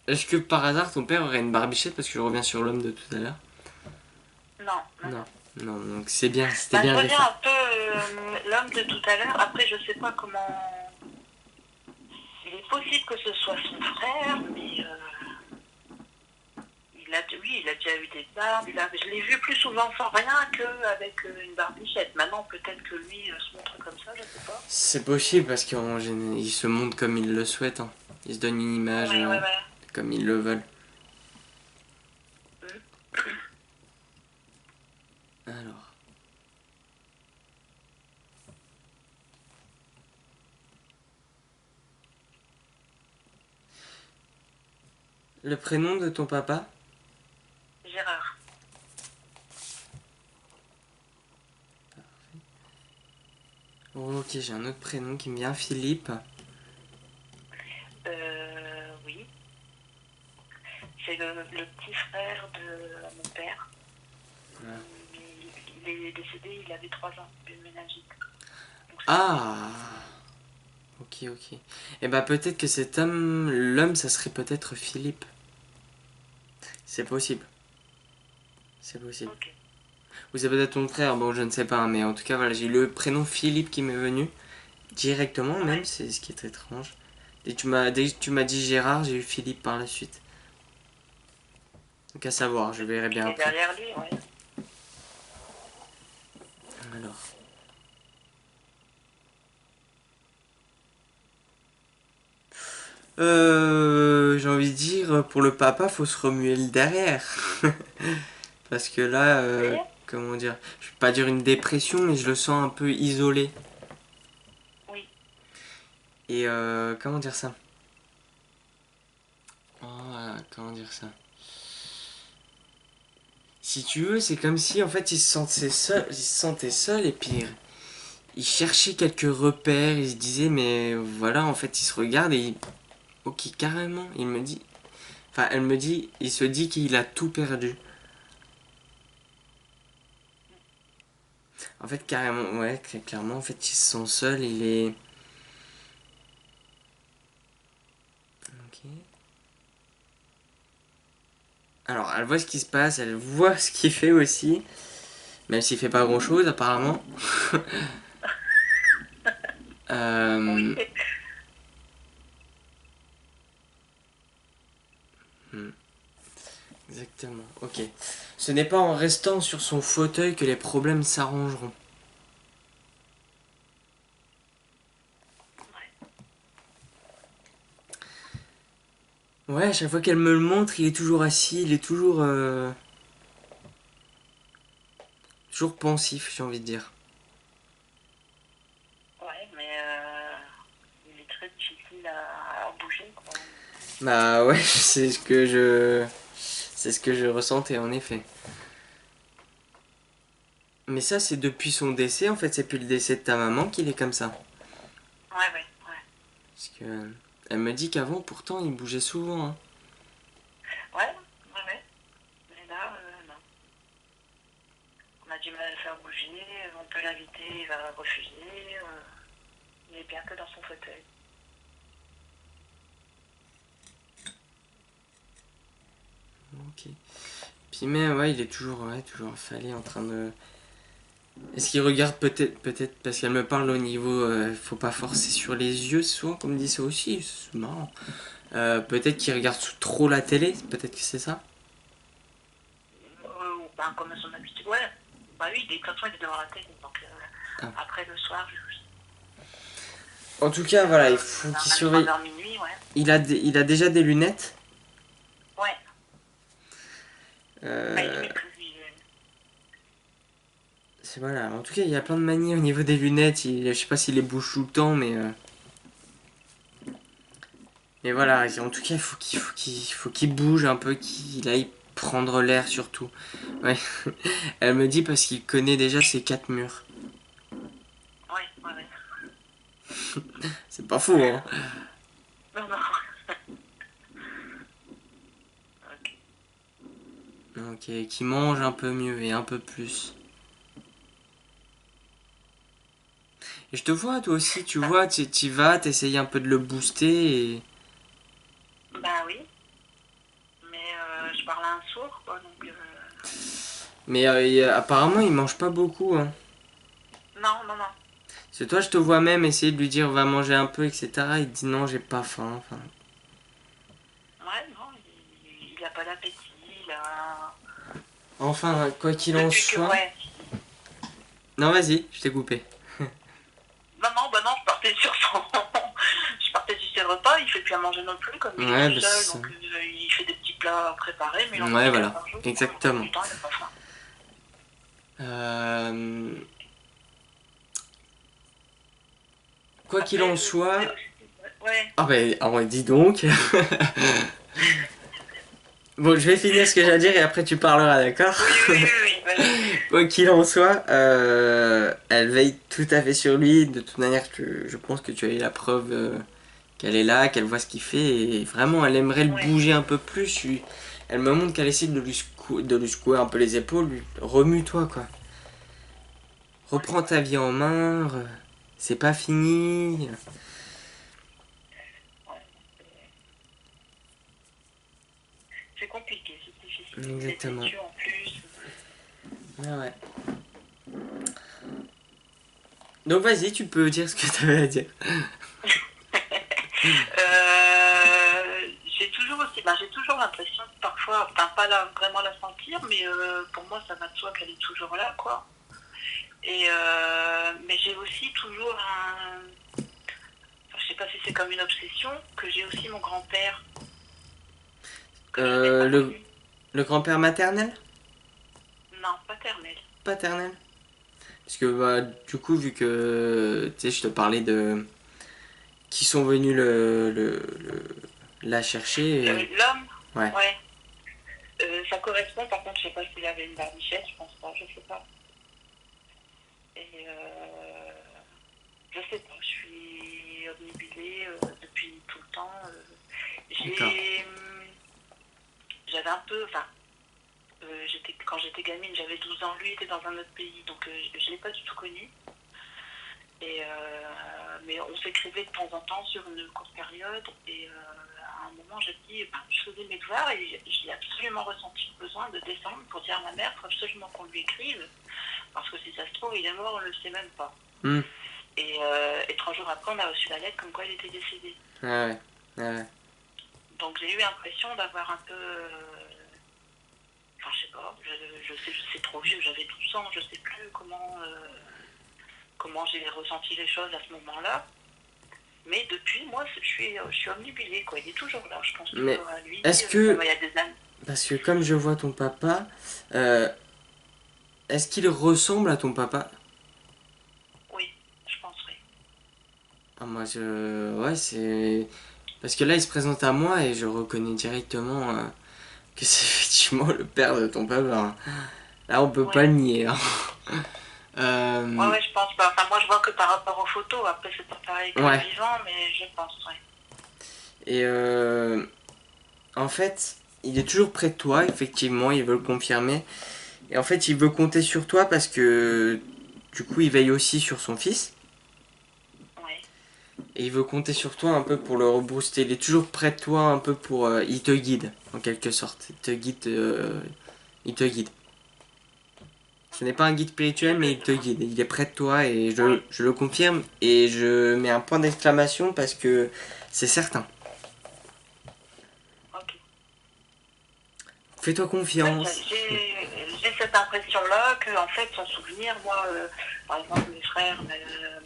Est-ce que par hasard ton père aurait une barbichette parce que je reviens sur l'homme de tout à l'heure? Non, non, Non. non. Non, donc c'est bien, c'était Bah, je bien un reviens défunt. un peu l'homme de tout à l'heure. Après, je sais pas comment. Il est possible que ce soit son frère, mais oui, il a déjà eu des barbes. Je l'ai vu plus souvent sans rien qu'avec une barbichette. Maintenant, peut-être que lui se montre comme ça, je sais pas. C'est possible parce qu'il se montre comme il le souhaite. Hein. Il se donne une image Ouais, ouais, ouais. comme ils le veulent. Mm. Alors. Le prénom de ton papa? Gérard. Ok, j'ai un autre prénom qui me vient, Philippe. Oui. C'est le petit frère de mon père. Ah. Il est décédé, il avait 3 ans d'une méningite. Donc c'est pour ça. Ah, ok, ok. Et bah peut-être que cet homme, l'homme, ça serait peut-être Philippe. C'est possible, c'est possible. Ok. Ou c'est peut-être ton frère, bon je ne sais pas, hein, mais en tout cas voilà, j'ai le prénom Philippe qui m'est venu directement même, Ouais. c'est ce qui est étrange. Dès que tu m'as dit Gérard, j'ai eu Philippe par la suite. Donc à savoir, je verrai bien Il est après. derrière lui, ouais. Alors. J'ai envie de dire, pour le papa, faut se remuer le derrière. Parce que là, C'est-à-dire? comment dire, je vais pas dire une dépression, mais je le sens un peu isolé. Oui. Et comment dire ça? Oh, comment dire ça? Si tu veux, c'est comme si en fait il se sentait seul et puis il cherchait quelques repères, il se disait mais voilà, en fait il se regarde et ok carrément, il me dit, enfin elle me dit, il se dit qu'il a tout perdu. En fait carrément, ouais, clairement en fait il se sent seul, il est... Ok. Alors elle voit ce qui se passe, elle voit ce qu'il fait aussi, même s'il fait pas grand chose apparemment. Oui. Euh, hmm, exactement, ok. Ce n'est pas en restant sur son fauteuil que les problèmes s'arrangeront. Ouais, à chaque fois qu'elle me le montre, il est toujours assis, il est toujours, toujours pensif, j'ai envie de dire. Ouais, mais il est très difficile à bouger, quoi. Bah ouais, c'est ce que je ressentais en effet. Mais ça, c'est depuis son décès, en fait, c'est depuis le décès de ta maman qu'il est comme ça. Ouais, ouais, ouais. Parce que elle me dit qu'avant, pourtant, il bougeait souvent, hein. Ouais, ouais, ouais. Mais là, non. On a du mal à le faire bouger, on peut l'inviter, il va refuser. Il est bien que dans son fauteuil. Ok. Puis mais ouais, il est toujours, ouais, toujours affalé en train de... Est-ce qu'il regarde peut-être parce qu'elle me parle au niveau, faut pas forcer sur les yeux souvent, comme dit ça aussi, c'est marrant. Peut-être qu'il regarde trop la télé, peut-être que c'est ça. Ben, comme à son habitude. Ouais, bah oui, de toute façon, il est devant la télé. Donc Ah. après le soir, En tout cas, voilà, il faut vers qu'il surveille. 23h minuit, ouais. Il a déjà des lunettes. Ouais, bah, il les Euh, met plus. voilà. En tout cas, il y a plein de manies au niveau des lunettes. Je sais pas s'il les bouge tout le temps, mais voilà. En tout cas, il faut qu'il bouge un peu, qu'il aille prendre l'air surtout. Ouais. Elle me dit parce qu'il connaît déjà ses quatre murs. Ouais, ouais, ouais. C'est pas faux, hein. Non, non. Ok. Ok, qui mange un peu mieux et un peu plus. Et je te vois, toi aussi, tu vois, tu vas, t'essayes un peu de le booster et... Bah oui, mais je parle à un sourd, quoi, donc... Mais apparemment, il mange pas beaucoup, hein. Non, non, non. C'est toi, je te vois même essayer de lui dire va manger un peu, etc. Il dit non, j'ai pas faim. Enfin, Ouais, non, il a pas d'appétit, il a... enfin quoi qu'il en Depuis que, soit. ouais. Non, vas-y, je t'ai coupé. Non, non, bah non, je partais sur son... je partais sur ses repas, il fait plus à manger non plus, comme il est Ouais, tout bah seul, c'est ça. donc il fait des petits plats préparés, mais il en Ouais, mange qu'un voilà, par jour. Donc, le reste exactement. du temps, il n'a pas faim. Euh, quoi qu'il Après, en je me disais soit. aussi... Ouais. Ah, bah, dis donc. Bon, je vais finir ce que j'ai à dire et après tu parleras, d'accord? Oui, oui, oui, oui, vas-y. Quoi qu'il en soit, elle veille tout à fait sur lui. De toute manière, je pense que tu as eu la preuve qu'elle est là, qu'elle voit ce qu'il fait. Et vraiment, elle aimerait le Ouais, bouger un peu plus. Elle me montre qu'elle essaie de lui secouer un peu les épaules. Remue-toi, quoi. ouais, Reprends ta vie en main. C'est pas fini. ouais. C'est compliqué, c'est difficile. C'est Exactement. têtu en plus. Ouais, ouais. Donc vas-y, tu peux dire ce que tu avais à dire. J'ai toujours aussi, ben, j'ai toujours l'impression que parfois, enfin pas là, vraiment la sentir, mais pour moi ça va de soi qu'elle est toujours là, quoi. Mais j'ai aussi toujours enfin, je sais pas si c'est comme une obsession, que j'ai aussi mon grand-père que je n'ai pas Euh, le, connu. le grand-père maternel? Non, paternel. Paternel? Parce que bah, du coup, vu que tu sais, je te parlais de qui sont venus la chercher. L'homme, Ouais. ouais. Ça correspond, par contre, je sais pas s'il avait une barbichette, je pense pas, je sais pas. Et je sais pas, je suis obnubilée depuis tout le temps. D'accord. J'ai, j'avais un peu, enfin, quand j'étais gamine, j'avais 12 ans, lui était dans un autre pays, donc je l'ai pas du tout connu. Mais on s'écrivait de temps en temps sur une courte période. Et à un moment, j'ai dit, ben, je faisais mes devoirs et j'ai absolument ressenti le besoin de descendre pour dire à ma mère, il faut absolument qu'on lui écrive. Parce que si ça se trouve, il est mort, on ne le sait même pas. Hmm. Et 3 jours après, on a reçu la lettre comme quoi il était décédé. Ah ouais. Ah ouais. Donc j'ai eu l'impression d'avoir un peu. Enfin, je sais pas, je sais, c'est trop vieux, j'avais 12 ans, je sais plus comment j'ai ressenti les choses à ce moment-là. Mais depuis, moi, je suis omnibulée, quoi. Il est toujours là, je pense Mais toujours à lui. est-ce Même que, il y a des années. parce que comme je vois ton papa, euh, est-ce qu'il ressemble à ton papa? Oui, je pense, oui. Ah, ouais, c'est. Parce que là, il se présente à moi et je reconnais directement que c'est effectivement le père de ton papa. Là, on peut pas Ouais. le nier, hein. Ouais, Euh, ouais, je pense pas. Enfin, moi, je vois que par rapport aux photos. Après, c'est pas pareil que ouais. vivant, mais je pense, ouais. Et en fait, il est toujours près de toi, effectivement, il veut le confirmer. Et en fait, il veut compter sur toi parce que du coup, il veille aussi sur son fils. Ouais. Et il veut compter sur toi un peu pour le rebooster. Il est toujours près de toi un peu pour... il te guide, en quelque sorte. Il te guide. Il te guide. Ce n'est pas un guide Je spirituel, mais veux. il te guide. Il est près de toi et Ouais. je le confirme. Et je mets un point d'exclamation parce que c'est certain. Ok. Fais-toi Ouais, confiance. j'ai cette impression-là que, en fait, son souvenir, moi, par exemple, mes frères,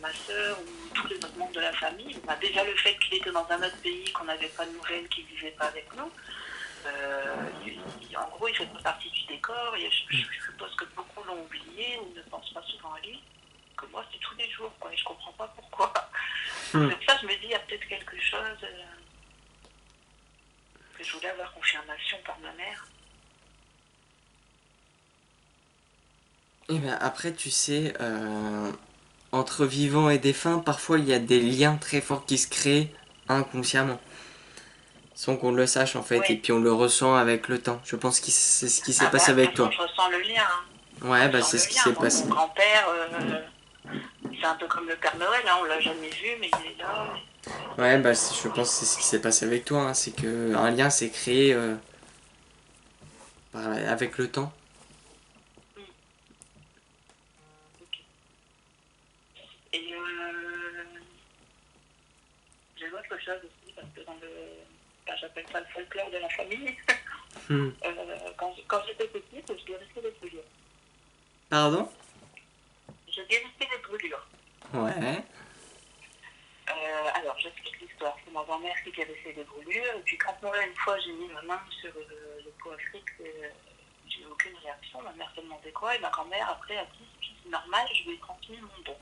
ma soeur ou tous les autres membres de la famille, bah, déjà le fait qu'il était dans un autre pays, qu'on n'avait pas de nouvelles, qu'il ne vivait pas avec nous, en gros, il fait pas partie du décor. Et je suppose que beaucoup l'ont oublié ou ne pensent pas souvent à lui. Que moi, c'est tous les jours, quoi, et je comprends pas pourquoi. Donc Hmm. c'est pour ça que je me dis, il y a peut-être quelque chose que je voulais avoir confirmation par ma mère. Et ben après, tu sais, entre vivants et défunts, parfois il y a des liens très forts qui se créent inconsciemment. Sans qu'on le sache en fait, et Oui. puis on le ressent avec le temps. Je pense que c'est ce qui s'est Ah passé bah, de avec toute façon, toi. je ressens le lien, hein. Je Ouais, bah ressens c'est le ce qui lien. s'est Moi, passé. mon grand-père, c'est un peu comme le Père Noël, hein, on l'a jamais vu, mais il est là. Ouais, bah je pense que c'est ce qui s'est passé avec toi. Hein. C'est que un lien s'est créé avec le temps. Mm, ok. Et j'ai autre chose aussi, parce que dans le. Enfin, j'appelle ça le folklore de la famille. Hmm. Quand j'étais petite, je guérissais des brûlures. Pardon. Je guérissais des brûlures. Ouais. Alors, j'explique l'histoire. C'est ma grand-mère qui guérissait des brûlures. Et puis, quand moi, une fois, j'ai mis ma main sur le pot afrique, j'ai eu aucune réaction. Ma mère se demandait quoi. Et ma grand-mère, après, a dit c'est normal, je lui ai transmis mon don.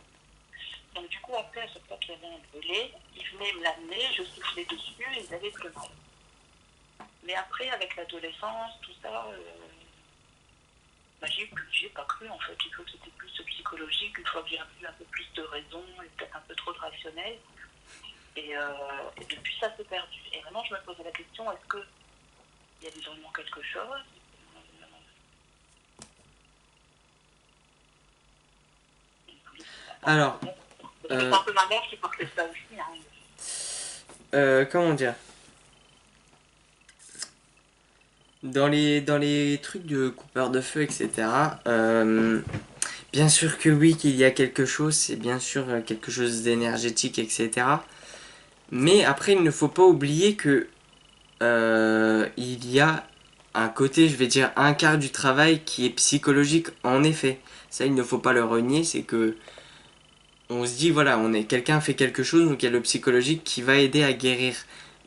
Donc, du coup, après, à chaque fois qu'il y avait un brûlé, il venait me l'amener, je soufflais dessus et ils avaient plus mal. Mais après, avec l'adolescence, tout ça, J'y ai pas cru en fait. J'ai cru que c'était plus psychologique, une fois que j'ai un peu plus de raison et peut-être un peu trop de rationnel. Et depuis ça s'est perdu. Et vraiment je me posais la question, est-ce qu'il y a vraiment quelque chose? Alors, C'est un peu ma mère qui portait ça aussi. Hein. comment dire? Dans les trucs de coupeur de feu, etc., bien sûr que oui, qu'il y a quelque chose, c'est bien sûr quelque chose d'énergétique, etc. Mais après, il ne faut pas oublier que il y a un côté, je vais dire, un quart du travail qui est psychologique, en effet. Ça, il ne faut pas le renier, c'est que on se dit, voilà, quelqu'un fait quelque chose, donc il y a le psychologique qui va aider à guérir.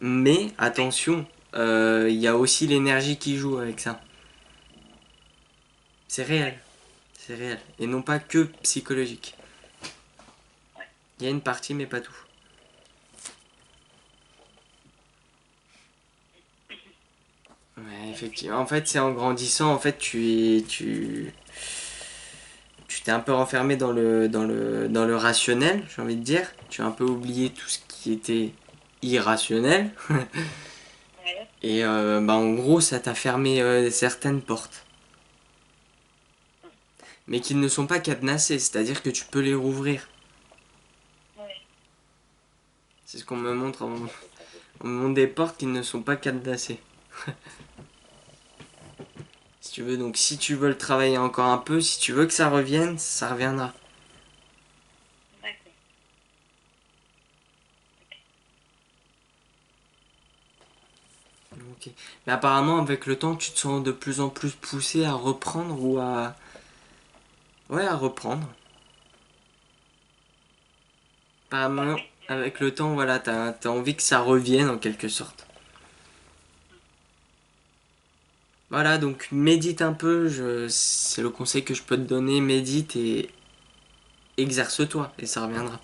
Mais attention, il y a aussi l'énergie qui joue avec ça. C'est réel, c'est réel. Et non pas que psychologique. Il y a une partie, mais pas tout. Ouais, effectivement. En fait, c'est en grandissant, en fait, tu t'es un peu renfermé dans le rationnel, j'ai envie de dire. Tu as un peu oublié tout ce qui était irrationnel. Et bah, en gros, ça t'a fermé certaines portes. Mais qui ne sont pas cadenassées, c'est-à-dire que tu peux les rouvrir. C'est ce qu'on me montre. On me montre des portes qui ne sont pas cadenassées. Si tu veux, donc si tu veux le travailler encore un peu, si tu veux que ça revienne, ça reviendra. Ok. Mais apparemment, avec le temps, tu te sens de plus en plus poussé à reprendre ou à... Ouais, à reprendre. Apparemment, avec le temps, voilà, t'as envie que ça revienne en quelque sorte. Voilà, donc médite un peu, c'est le conseil que je peux te donner, médite et exerce-toi, et ça reviendra.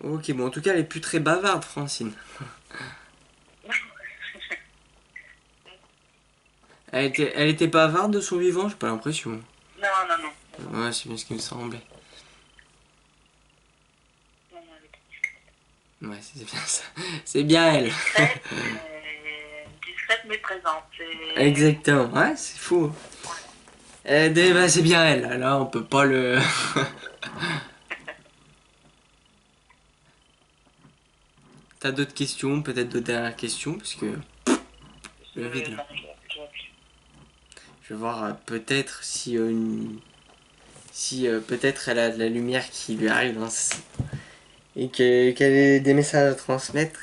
Ok, bon, en tout cas, elle est plus très bavarde, Francine. Elle était bavarde de son vivant, j'ai pas l'impression. Non, non, non. Ouais, c'est bien ce qui me semblait. Ouais, c'est bien ça. C'est bien elle. Discrète mais présente. Exactement, ouais, c'est fou. Bah, c'est bien elle, là, on peut pas le... T'as d'autres questions, peut-être d'autres dernières questions, parce que le vide là. Je vais voir peut-être si, si peut-être elle a de la lumière qui lui arrive et qu'elle ait des messages à transmettre.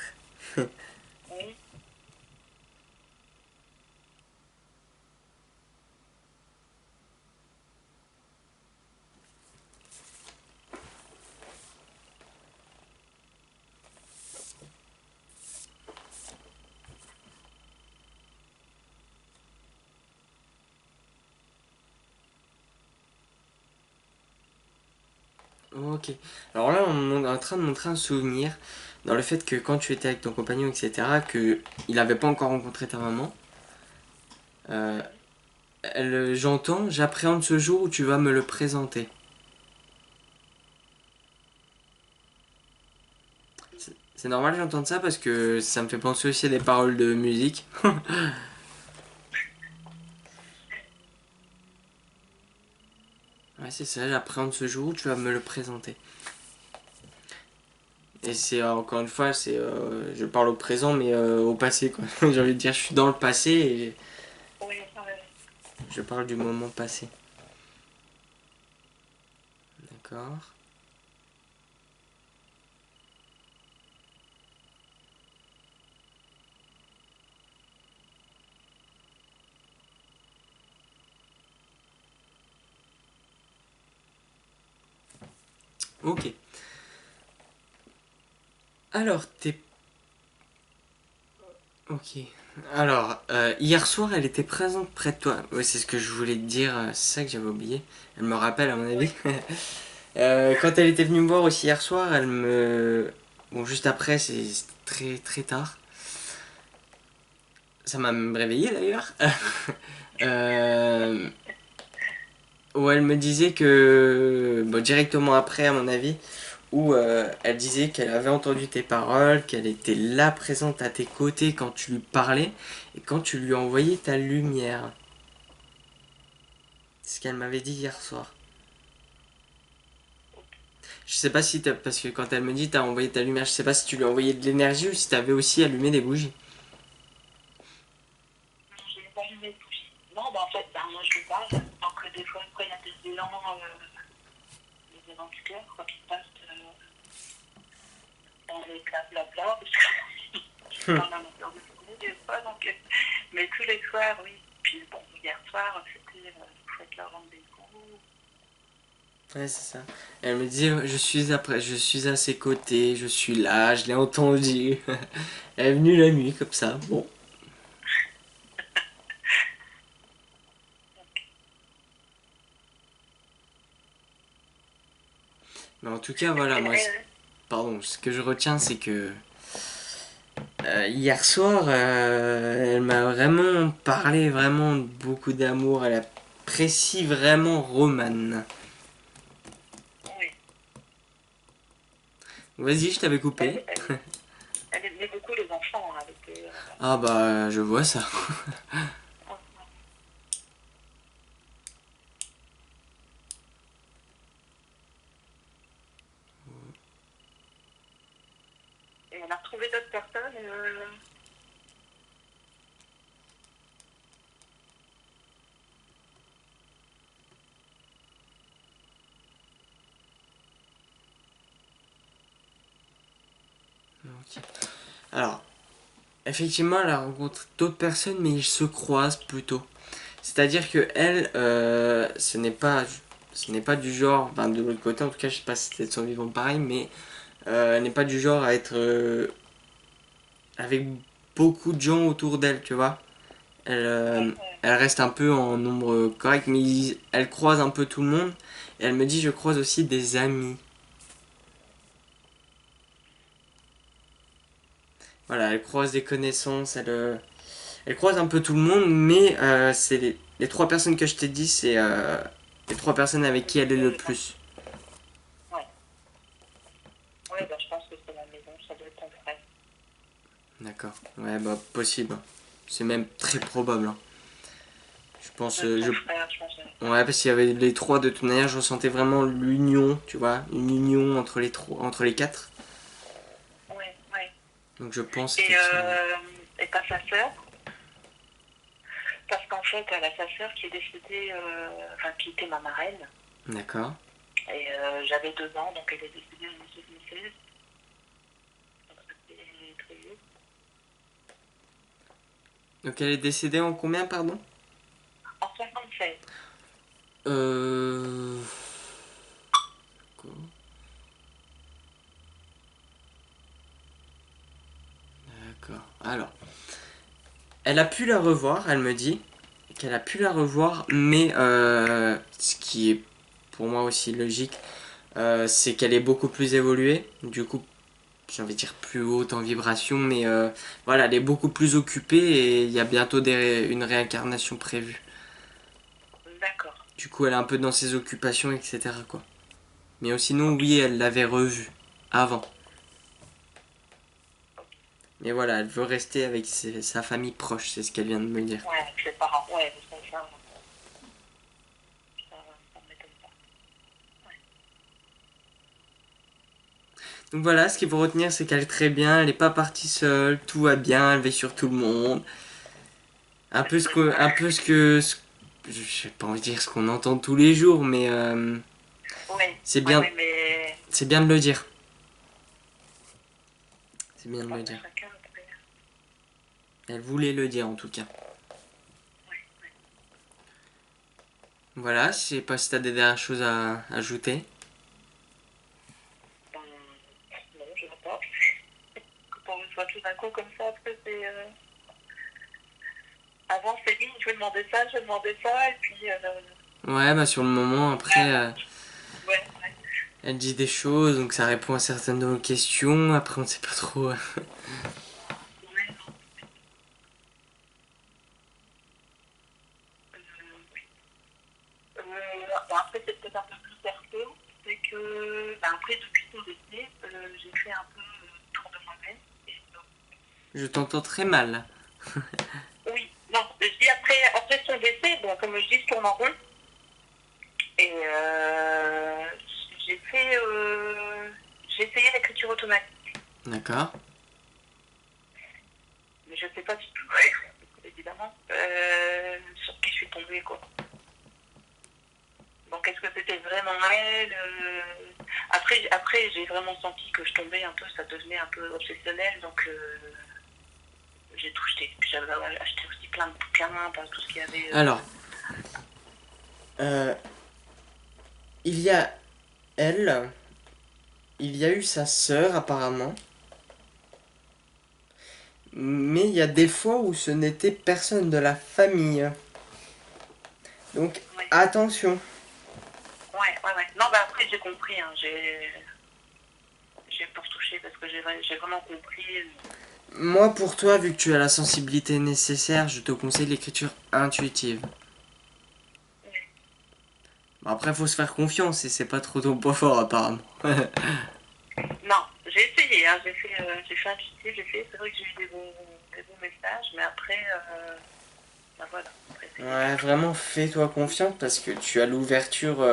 Ok. Alors là, on est en train de montrer un souvenir dans le fait que quand tu étais avec ton compagnon, etc., que il n'avait pas encore rencontré ta maman. Euh, J'entends, j'appréhende ce jour où tu vas me le présenter. C'est normal j'entends ça parce que ça me fait penser aussi à des paroles de musique. Ouais, c'est ça, j'appréhende ce jour où tu vas me le présenter. Et c'est encore une fois, je parle au présent mais au passé quoi. J'ai envie de dire, je suis dans le passé et je parle du moment passé. D'accord. Ok. Alors, t'es... Ok. Alors, hier soir, elle était présente près de toi. Ouais, c'est ce que je voulais te dire, c'est ça que j'avais oublié. Elle me rappelle, à mon avis. Quand elle était venue me voir aussi hier soir, elle me... Bon, juste après, très très tard. Ça m'a même réveillé d'ailleurs. Euh, où elle me disait que, bon, directement après à mon avis, où elle disait qu'elle avait entendu tes paroles, qu'elle était là présente à tes côtés quand tu lui parlais et quand tu lui envoyais ta lumière. C'est ce qu'elle m'avait dit hier soir. Je sais pas si t'as, parce que quand elle me dit t'as envoyé ta lumière, je sais pas si tu lui as envoyé de l'énergie ou si t'avais aussi allumé des bougies. J'ai pas allumé de bougie. Non, bah en fait, bah, moi je lui parle. Donc des fois, après, il y a des élans du cœur, quoi, qui passent dans les blablabla, parce que je parle à longueur de journée des fois, donc, mais tous les soirs, oui. Puis bon, hier soir, c'était, vous faites le rendez-vous. Ouais, c'est ça. Elle me dit je suis à ses côtés, je suis là, je l'ai entendu. Elle est venue la nuit comme ça. Bon. Mais en tout cas, voilà, moi, pardon, ce que je retiens, c'est que hier soir, elle m'a vraiment parlé vraiment beaucoup d'amour. Elle apprécie vraiment Roman. Oui, Vas-y, je t'avais coupé. elle aimait beaucoup les enfants, hein, avec Ah bah, je vois ça. et on a retrouvé d'autres personnes. Ok. Alors, effectivement, elle a rencontré d'autres personnes, mais ils se croisent plutôt. C'est-à-dire que elle, ce n'est pas du genre, ben de l'autre côté, en tout cas, je sais pas si c'était de son vivant pareil, mais elle n'est pas du genre à être avec beaucoup de gens autour d'elle, tu vois. Elle reste un peu en nombre correct, mais elle croise un peu tout le monde. Et elle me dit, je croise aussi des amis. Voilà, elle croise des connaissances, elle croise un peu tout le monde, mais c'est les trois personnes que je t'ai dit, c'est les trois personnes avec qui elle est le plus. Ouais, ouais bah, je pense que c'est la maison, ça doit être ton frère. D'accord. Ouais, bah possible. C'est même très probable, hein. Je Ça pense, doit être ton frère, je pense. ouais, parce qu'il y avait les trois de toute manière, je ressentais vraiment l'union, tu vois, une union entre les trois, entre les quatre. Ouais, ouais. Donc je pense Et, effectivement. et pas sa sœur, parce qu'en fait, elle a sa sœur qui est décédée, enfin, qui était ma marraine. D'accord. Et j'avais 2 ans, donc elle est décédée en 2016. Donc c'était très vieux. Donc elle est décédée en combien, pardon? En 76. Euh. D'accord. Alors, elle a pu la revoir, elle me dit qu'elle a pu la revoir, mais ce qui est pour moi aussi logique, c'est qu'elle est beaucoup plus évoluée. Du coup, j'ai envie de dire plus haute en vibration, mais voilà, elle est beaucoup plus occupée et il y a bientôt une réincarnation prévue. D'accord. Du coup, elle est un peu dans ses occupations, etc. quoi. Mais sinon, Ok. oui, elle l'avait revue avant. Ok. Mais voilà, elle veut rester avec sa famille proche, c'est ce qu'elle vient de me dire. Ouais, avec ses parents. Ouais, ça m'étonne pas. Ouais. Donc voilà, ce qu'il faut retenir, c'est qu'elle est très bien, elle n'est pas partie seule, tout va bien, elle veille sur tout le monde. Un peu j'ai pas envie de dire ce qu'on entend tous les jours, mais Ouais, c'est ouais, bien, ouais, mais c'est bien de le dire. C'est bien de bon, le dire. chacun après. Elle voulait le dire en tout cas. Ouais, ouais. Voilà, je sais pas si t'as des dernières choses à ajouter. Ben, non, je vois pas. Quand on reçoit tout d'un coup comme ça, après c'est. Avant, c'est oui, je vais demander ça, et puis. Ouais, bah sur le moment, après, Ah, ouais, ouais. Elle dit des choses, donc ça répond à certaines de vos questions. Après, on ne sait pas trop. Ouais, non. Oui. Bon, après, c'est peut-être un peu plus perso. C'est que, ben, après, depuis ton décès, j'ai fait un peu le tour de moi-même. Et donc, Je t'entends très mal. oui, non, je dis après son décès, bon, comme je dis, je tourne en rond. Et j'ai fait, j'ai essayé l'écriture automatique, D'accord. mais je ne sais pas du tout, évidemment, sur qui je suis tombée, quoi. Donc, est-ce que c'était vraiment elle après, j'ai vraiment senti que je tombais un peu, ça devenait un peu obsessionnel, donc j'ai tout jeté. Puis j'avais acheté aussi plein de bouquins, tout ce qu'il y avait. Alors, euh, il y a elle, il y a eu sa sœur apparemment, mais il y a des fois où ce n'était personne de la famille. Donc, Ouais, attention. ouais. Non, bah après, j'ai compris, hein, j'ai pour toucher parce que j'ai vraiment compris. Moi, pour toi, vu que tu as la sensibilité nécessaire, je te conseille l'écriture intuitive. Ouais. Bon, après, faut se faire confiance et c'est pas trop ton point fort apparemment. Non, j'ai essayé, hein, j'ai fait intuitif, c'est vrai que j'ai eu des bons messages, mais après, bah voilà, après c'est des Ouais, autres. vraiment, fais-toi confiance parce que tu as l'ouverture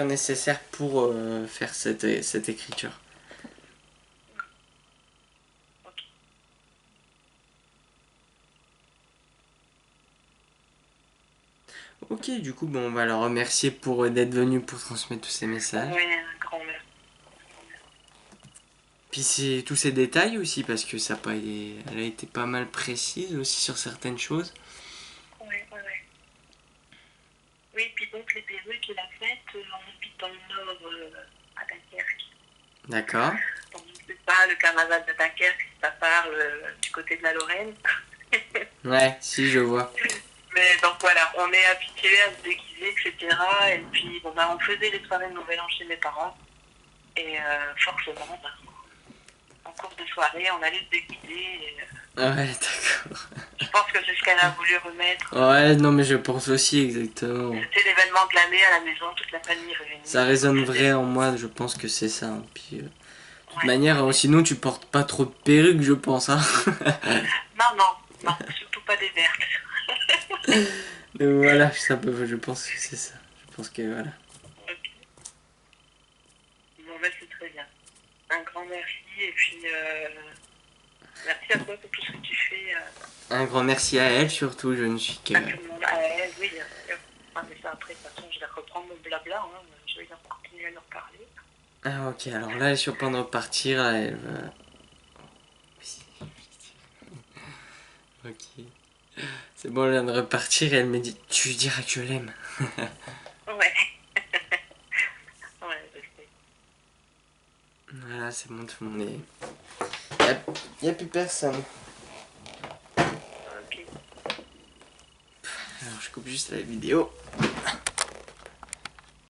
nécessaire pour faire cette écriture. Ok. Ok, du coup, bon, on va la remercier pour d'être venue pour transmettre tous ces messages. Ouais, un grand merci. Puis c'est tous ces détails aussi parce que elle a été pas mal précise aussi sur certaines choses. Ouais. Oui, puis donc les perruques qu'il a faites, on habite dans le nord, à Dunkerque. D'accord. Donc je sais pas, le carnaval de Dunkerque, si ça parle du côté de la Lorraine. Ouais, si je vois. Mais donc voilà, on est habitué à se déguiser, etc. Et puis bon, bah, on faisait les soirées de Nouvel An chez mes parents. Et forcément, bah, en cours de soirée, on allait se déguiser. Et, Ouais, d'accord. je pense que c'est ce qu'elle a voulu remettre. Ouais, non, mais je pense aussi exactement. C'était l'événement de l'année à la maison, toute la famille Ça réunie. résonne C'était... vrai en moi, je pense que c'est ça, hein. Puis, de toute manière, Ouais. sinon tu portes pas trop de perruques, je pense, hein. Non, surtout pas des vertes. Donc voilà, je pense que c'est ça. Je pense que voilà. Ok. Bon, bah, c'est très bien. Un grand merci et puis merci à toi pour tout ce que tu fais Un grand merci à elle, surtout, je ne suis que... à tout le monde, à elle, oui, bien sûr. Ah, mais ça après, de toute façon, je vais reprendre mon blabla, hein, je vais continuer à leur parler. Ah, ok, alors là, elle est sur le point de repartir, elle va... Ok. C'est bon, elle vient de repartir et elle me dit, tu lui diras que je l'aime. Ouais, ouais, je sais. Voilà, c'est bon, tout le monde est... Y a plus personne. Ok. Alors, je coupe juste la vidéo.